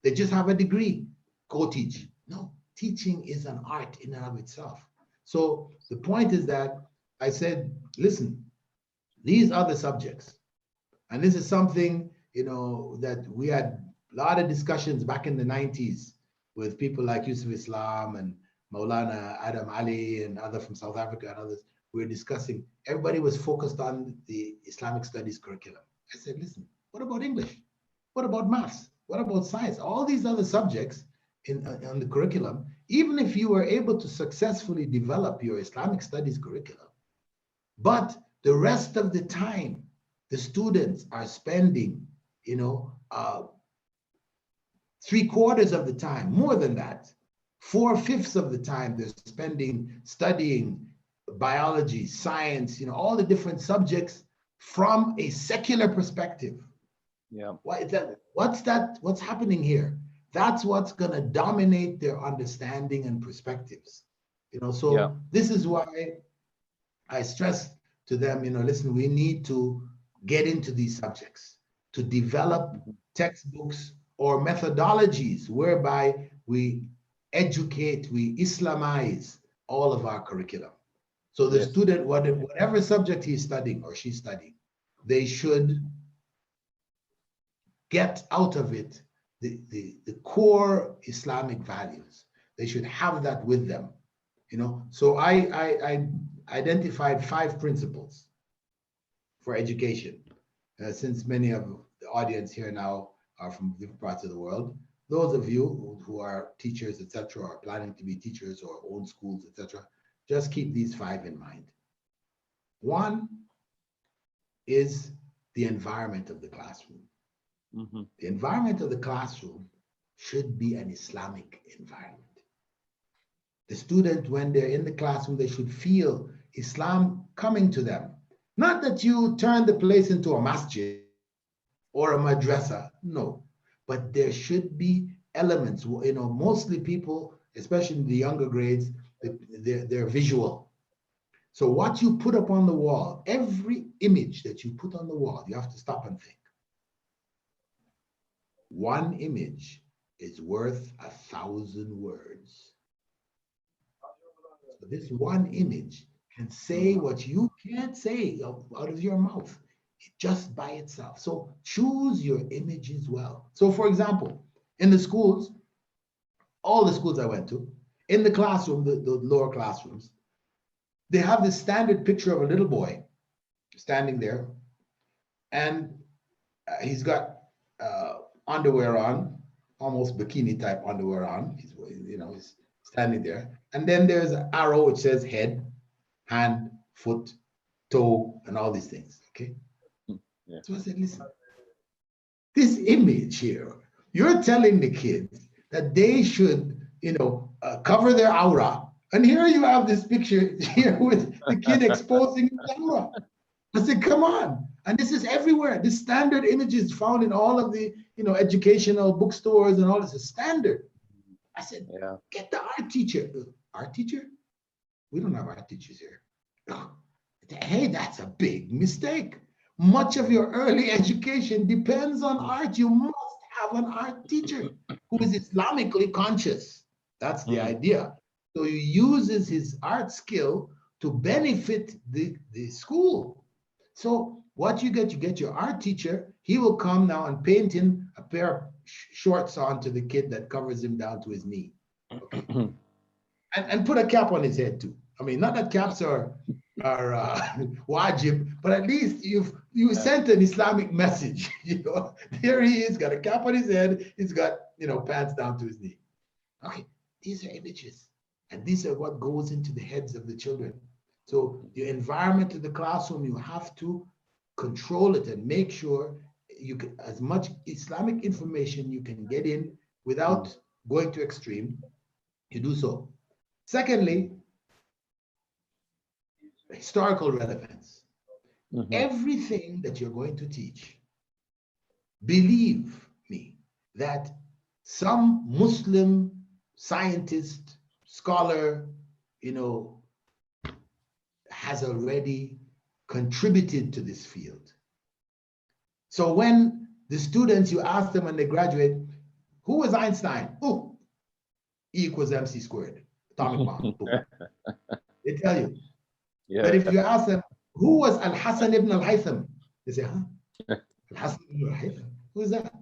Speaker 4: They just have a degree. Go teach. No, teaching is an art in and of itself. So the point is that I said, listen, these are the subjects. And this is something, you know, that we had a lot of discussions back in the 90s with people like Yusuf Islam and Maulana Adam Ali and others from South Africa and others. We were discussing, everybody was focused on the Islamic studies curriculum. I said, listen, what about English? What about maths? What about science? All these other subjects on the curriculum, even if you were able to successfully develop your Islamic studies curriculum, but the rest of the time, the students are spending, you know, 3/4 of the time, more than that, 4/5 of the time they're spending studying biology, science, you know, all the different subjects from a secular perspective.
Speaker 1: Yeah.
Speaker 4: Why is that? What's happening here? That's what's going to dominate their understanding and perspectives. You know, so this is why I stress to them, you know, listen, we need to get into these subjects, to develop textbooks or methodologies whereby we educate, we Islamize all of our curriculum. So the student, whatever subject he's studying or she's studying, they should get out of it the core Islamic values. They should have that with them, you know. So I identified 5 principles for education. Since many of the audience here now are from different parts of the world, those of you who are teachers, etc., or planning to be teachers or own schools, etc., just keep these 5 in mind. 1 is the environment of the classroom. The environment of the classroom should be an Islamic environment. The student, when they're in the classroom, they should feel Islam coming to them. Not that you turn the place into a masjid or a madrasa, no, but there should be elements. Mostly people, especially in the younger grades, they're visual. So what you put up on the wall, every image that you put on the wall, you have to stop and think. One image is worth 1,000 words. So this one image can say what you can't say out of your mouth just by itself. So choose your images well. So for example, in the schools, all the schools I went to, in the classroom, the lower classrooms, they have this standard picture of a little boy standing there, and he's got underwear on, almost bikini type underwear on. He's standing there. And then there's an arrow which says head, hand, foot, toe, and all these things, okay? Yeah. So I said, listen, this image here, you're telling the kids that they should, cover their aura. And here you have this picture here with the kid exposing his aura. I said, come on. And this is everywhere. This standard images found in all of the, educational bookstores and all this is standard. I said, yeah. Get the art teacher. Art teacher? We don't have art teachers here. Hey, that's a big mistake. Much of your early education depends on art. You must have an art teacher who is Islamically conscious. That's the idea. So he uses his art skill to benefit the school. So what you get your art teacher. He will come now and paint in a pair of shorts onto the kid that covers him down to his knee. Okay. and put a cap on his head too. I mean, not that caps are wajib, but at least you sent an Islamic message. There he is, got a cap on his head. He's got pants down to his knee. Okay, these are images, and these are what goes into the heads of the children. So the environment of the classroom, you have to control it and make sure you can, as much Islamic information you can get in without going to extreme, you do so. Secondly, historical relevance. Everything that you're going to teach, believe me, that some Muslim scientist, scholar, has already contributed to this field. So when the students, you ask them when they graduate, who was Einstein? Oh, E equals MC squared, atomic bomb. They tell you. Yeah. But if you ask them, who was Al-Hassan ibn al-Haytham? They say, huh? Al-Hassan ibn al-Haytham? Who is that?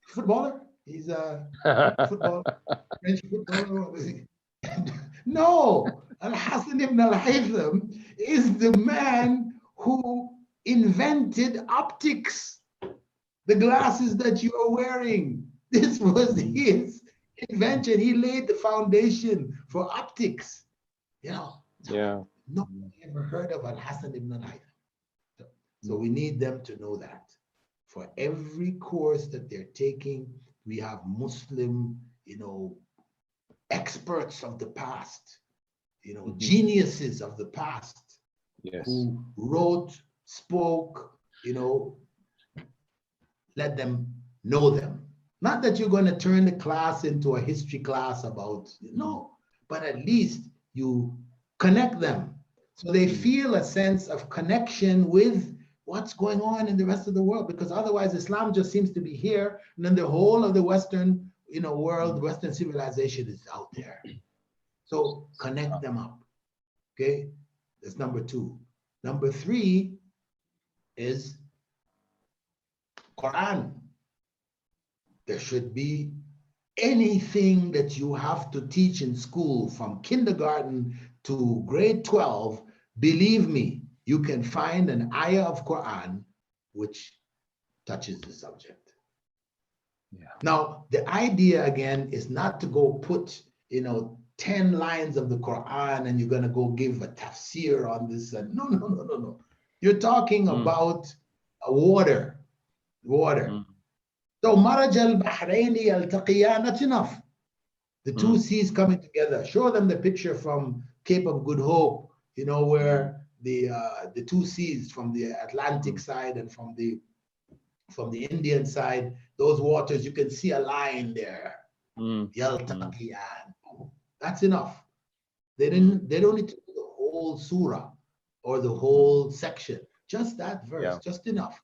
Speaker 4: Footballer? He's a footballer, French footballer. No, Al-Hassan ibn al-Haytham is the man who invented optics, the glasses that you are wearing. This was his invention. He laid the foundation for optics. Yeah. Nobody ever heard of Al-Hassan ibn al-Haytham. So we need them to know that. For every course that they're taking, we have Muslim, experts of the past, geniuses of the past, who wrote, spoke, let them know them. Not that you're going to turn the class into a history class about, no, but at least you connect them so they feel a sense of connection with what's going on in the rest of the world, because otherwise Islam just seems to be here, and then the whole of the Western world, Western civilization is out there. So connect them up. Okay, that's number 2. Number 3 is Quran. There should be anything that you have to teach in school from kindergarten to grade 12. Believe me, you can find an ayah of Quran which touches the subject. Yeah. Now, the idea again is not to go put, 10 lines of the Quran and you're going to go give a tafsir on this. And no. You're talking about water. So, maraj al-bahrayni yaltaqiyan, that's enough. The two seas coming together. Show them the picture from Cape of Good Hope, you know, where the two seas from the Atlantic side and from the Indian side, those waters, you can see a line there. Yaltaqiyan. That's enough. They don't need to do the whole surah or the whole section. Just that verse, just enough.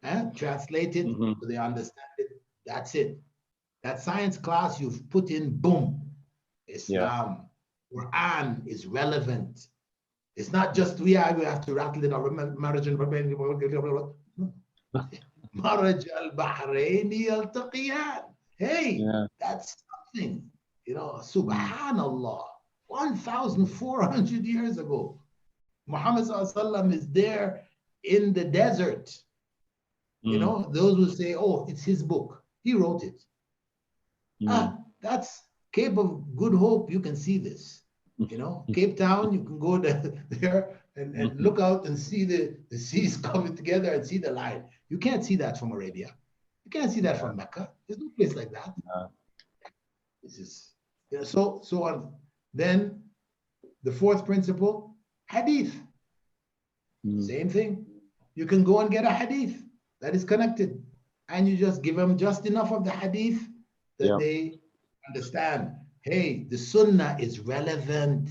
Speaker 4: And translate it so they understand it. That's it. That science class you've put in, boom. Islam, Quran is relevant. It's not just we have to rattle it or marriage and Maraj al-Bahraini al-Taqiyan. Hey, that's something. You know, subhanallah. 1,400 years ago, Muhammad ﷺ is there in the desert. You know, those who say, oh, it's his book. He wrote it. That's Cape of Good Hope. You can see this. You know, Cape Town, you can go there and look out and see the seas coming together and see the line. You can't see that from Arabia. You can't see that from Mecca. There's no place like that. This is, you know, so on. Then the fourth principle, hadith. Same thing. You can go and get a hadith that is connected, and you just give them just enough of the hadith that they understand. Hey, the sunnah is relevant.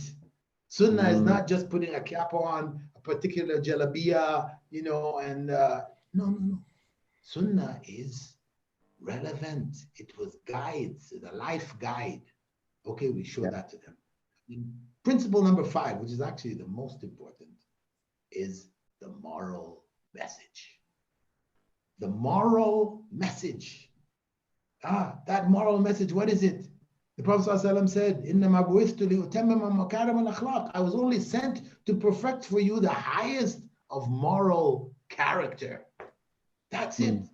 Speaker 4: Sunnah is not just putting a cap on a particular jalabiya, you know, and no. Sunnah is relevant. It was guides, the life guide. Okay, we show that to them. Principle number 5, which is actually the most important, is the moral message. The moral message. That moral message, what is it? The Prophet ﷺ said, إِنَّمَا بُعِثْتُ لِأُتَمِّمَ مَكَارِمَ الْأَخْلَاقِ. I was only sent to perfect for you the highest of moral character. That's it. That's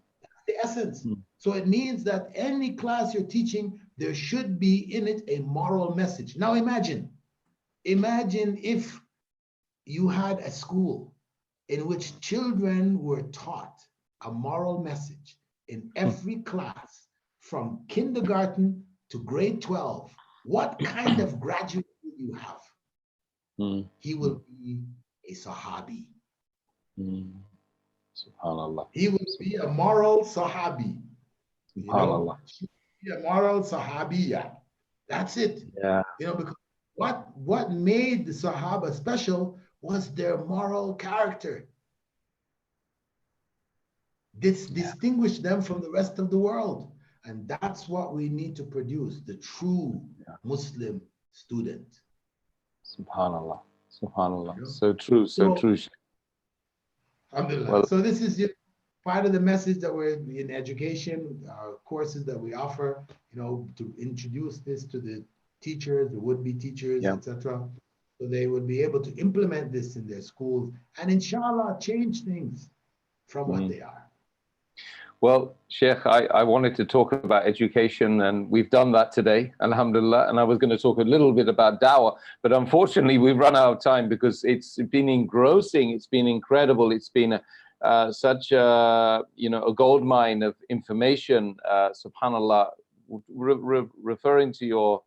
Speaker 4: the essence. So it means that any class you're teaching, there should be in it a moral message. Now imagine if you had a school in which children were taught a moral message in every class from kindergarten to grade 12. What kind of graduate will you have? He will be a Sahabi.
Speaker 1: Subhanallah.
Speaker 4: He will be a moral Sahabi.
Speaker 1: Subhanallah.
Speaker 4: Be a moral Sahabiya. That's it.
Speaker 1: Yeah.
Speaker 4: You know, because what made the Sahaba special was their moral character. This distinguished them from the rest of the world. And that's what we need to produce, the true Muslim student.
Speaker 1: Subhanallah. Subhanallah.
Speaker 4: You know?
Speaker 1: So true, so true.
Speaker 4: Alhamdulillah.
Speaker 1: Well,
Speaker 4: so this is part of the message that we're in education, our courses that we offer, you know, to introduce this to the teachers, the would-be teachers, etc. So they would be able to implement this in their schools and inshallah change things from what they are.
Speaker 1: Well, Sheikh, I wanted to talk about education, and we've done that today, alhamdulillah, and I was going to talk a little bit about dawah, but unfortunately we've run out of time because it's been engrossing, it's been incredible, it's been such a, you know, a gold mine of information, subhanallah, referring to your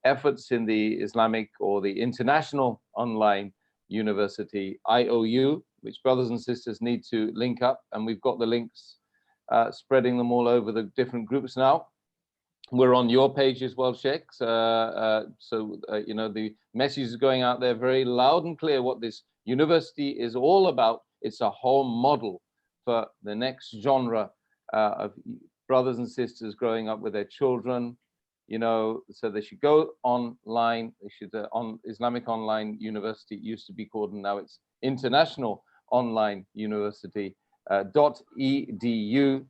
Speaker 1: efforts in the Islamic or the International Online University, IOU, which brothers and sisters need to link up, and we've got the links spreading them all over the different groups now. We're on your page as well, Sheikh. You know, the message is going out there very loud and clear what this university is all about. It's a whole model for the next genre of brothers and sisters growing up with their children, you know, so they should go online. They should, on Islamic Online University, it used to be called, and now it's International Online University. .edu.gm.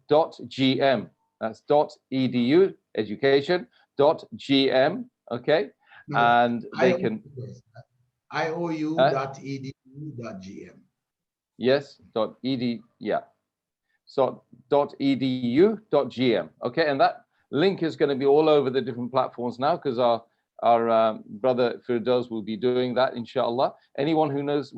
Speaker 1: That's .edu, education.gm. Okay,
Speaker 4: no,
Speaker 1: and they can
Speaker 4: iou.edu.gm.
Speaker 1: Yes, .edu. Yeah. So .edu.gm. Okay, and that link is going to be all over the different platforms now because our brother Firdaus will be doing that, inshallah. Anyone who needs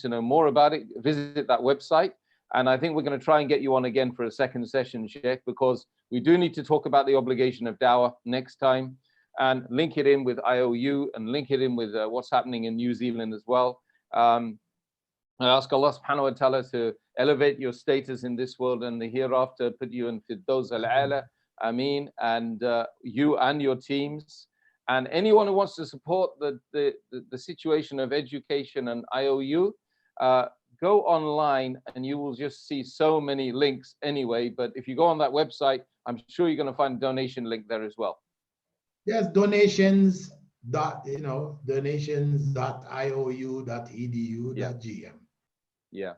Speaker 1: to know more about it, visit that website. And I think we're going to try and get you on again for a second session, Sheikh, because we do need to talk about the obligation of dawah next time and link it in with IOU and link it in with what's happening in New Zealand as well. I ask Allah subhanahu wa ta'ala to elevate your status in this world and the hereafter, put you in Firdaus al-A'la, Ameen, and you and your teams. And anyone who wants to support the situation of education and IOU, go online and you will just see so many links anyway. But if you go on that website, I'm sure you're going to find a donation link there as well.
Speaker 4: Yes, donations.iou.edu.gm.
Speaker 1: Yeah.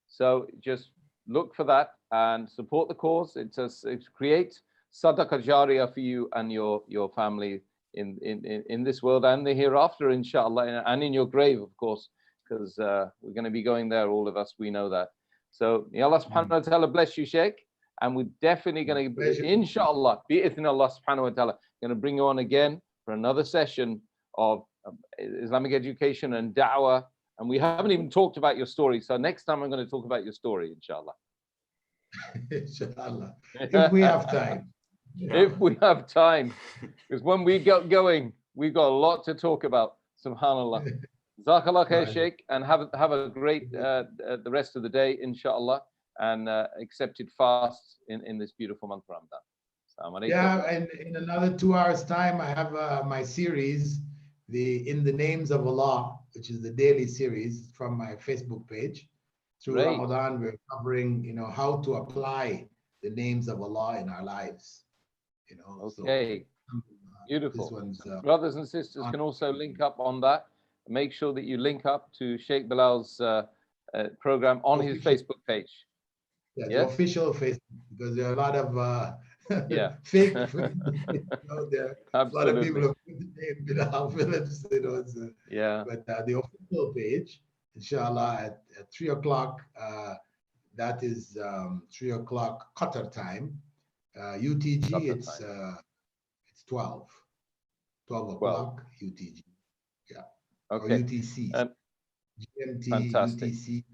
Speaker 1: So just look for that and support the cause. It's create sadaqah jariyah for you and your family in this world and the hereafter, inshallah, and in your grave, of course, because we're going to be going there, all of us, we know that. So may Allah subhanahu wa ta'ala bless you, Sheikh, and we're definitely going to, inshallah, bi'ithna Allah subhanahu wa ta'ala, going to bring you on again for another session of Islamic education and da'wah. And we haven't even talked about your story, so next time I'm going to talk about your story, inshallah.
Speaker 4: Inshallah, if we have time.
Speaker 1: If we have time, because when we get going, we've got a lot to talk about. Subhanallah. Jazakallah khair, Sheikh, and have a great the rest of the day, inshallah, and accepted fast in this beautiful month of Ramadan.
Speaker 4: Yeah, and in another 2 hours' time, I have my series, In the Names of Allah, which is the daily series from my Facebook page. Through Ramadan, we're covering, how to apply the names of Allah in our lives.
Speaker 1: Okay, so, beautiful. Brothers and sisters can also link up on that. Make sure that you link up to Sheikh Bilal's program on his Facebook page.
Speaker 4: Yeah, the official Facebook, because there are a lot of fake out there.
Speaker 1: Absolutely.
Speaker 4: A lot of people have put the name Bilal Phillips, but the official page, inshallah, at 3 o'clock, that is 3 o'clock Qatar time. UTG, it's 12 o'clock UTG. Yeah.
Speaker 1: Okay.
Speaker 4: Or UTC. GMT,
Speaker 1: fantastic.
Speaker 4: UTC.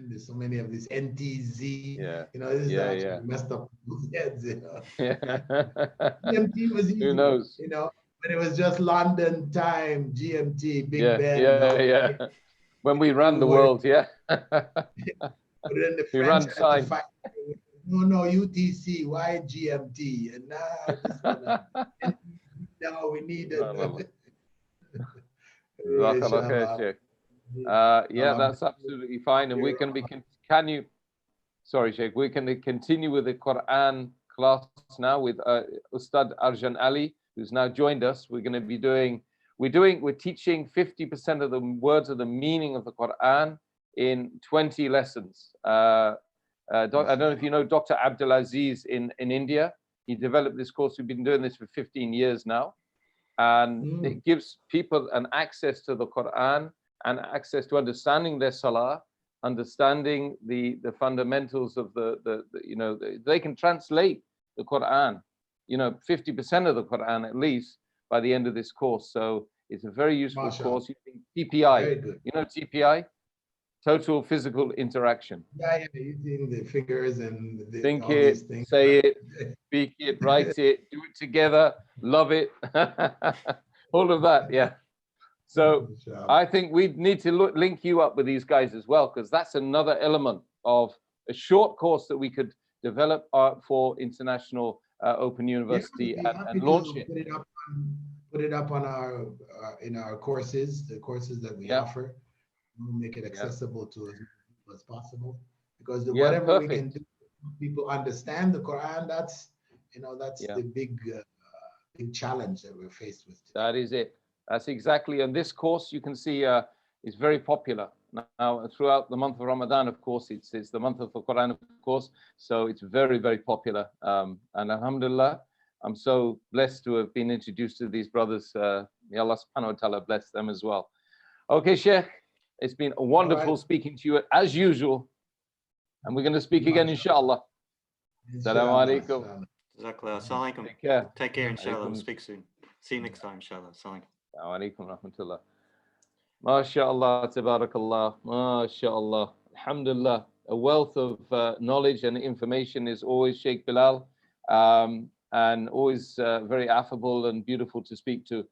Speaker 4: There's so many of these NTZ.
Speaker 1: Yeah.
Speaker 4: This is actually messed up people's heads. GMT was easy.
Speaker 1: Who knows?
Speaker 4: When it was just London time, GMT, Big Ben.
Speaker 1: Yeah. When we ran the world,
Speaker 4: But then the French had to fight. No, UTC, why GMT? And now we need it.
Speaker 1: That's absolutely fine. And we can sorry, Sheikh, we can continue with the Quran class now with Ustad Arjan Ali, who's now joined us. We're going to be we're teaching 50% of the words of the meaning of the Quran in 20 lessons. I don't know if you know Dr. Abdulaziz in India. He developed this course. We've been doing this for 15 years now. And it gives people an access to the Quran and access to understanding their salah, understanding the fundamentals of they can translate the Quran, 50% of the Quran at least by the end of this course. So it's a very useful course using TPI.
Speaker 4: Very good.
Speaker 1: You know TPI? Total physical interaction.
Speaker 4: Yeah, using the figures and
Speaker 1: think it, say it, speak it, write it, do it together, love it, all of that. Yeah. So I think we need to link you up with these guys as well, because that's another element of a short course that we could develop for International Open University and launch it.
Speaker 4: Put it up on our in our courses, the courses that we offer. We'll make it accessible to as many people as possible, because whatever we can do, people understand the Quran. That's the big challenge that we're faced with today.
Speaker 1: That is it. That's exactly. And this course, you can see, is very popular now throughout the month of Ramadan. Of course, it's the month of the Quran, of course. So it's very, very popular. And alhamdulillah, I'm so blessed to have been introduced to these brothers. May Allah subhanahu wa ta'ala bless them as well. Okay, Sheikh. It's been wonderful speaking to you as usual. And we're going to speak again, inshallah. Assalamu alaikum.
Speaker 3: Take care. Take care, inshallah. Speak soon. See you next time, inshallah. Assalamu
Speaker 1: alaikum rahmatullah. MashaAllah, tabarakallah, MashaAllah. Alhamdulillah. A wealth of knowledge and information is always Sheikh Bilal, and always very affable and beautiful to speak to.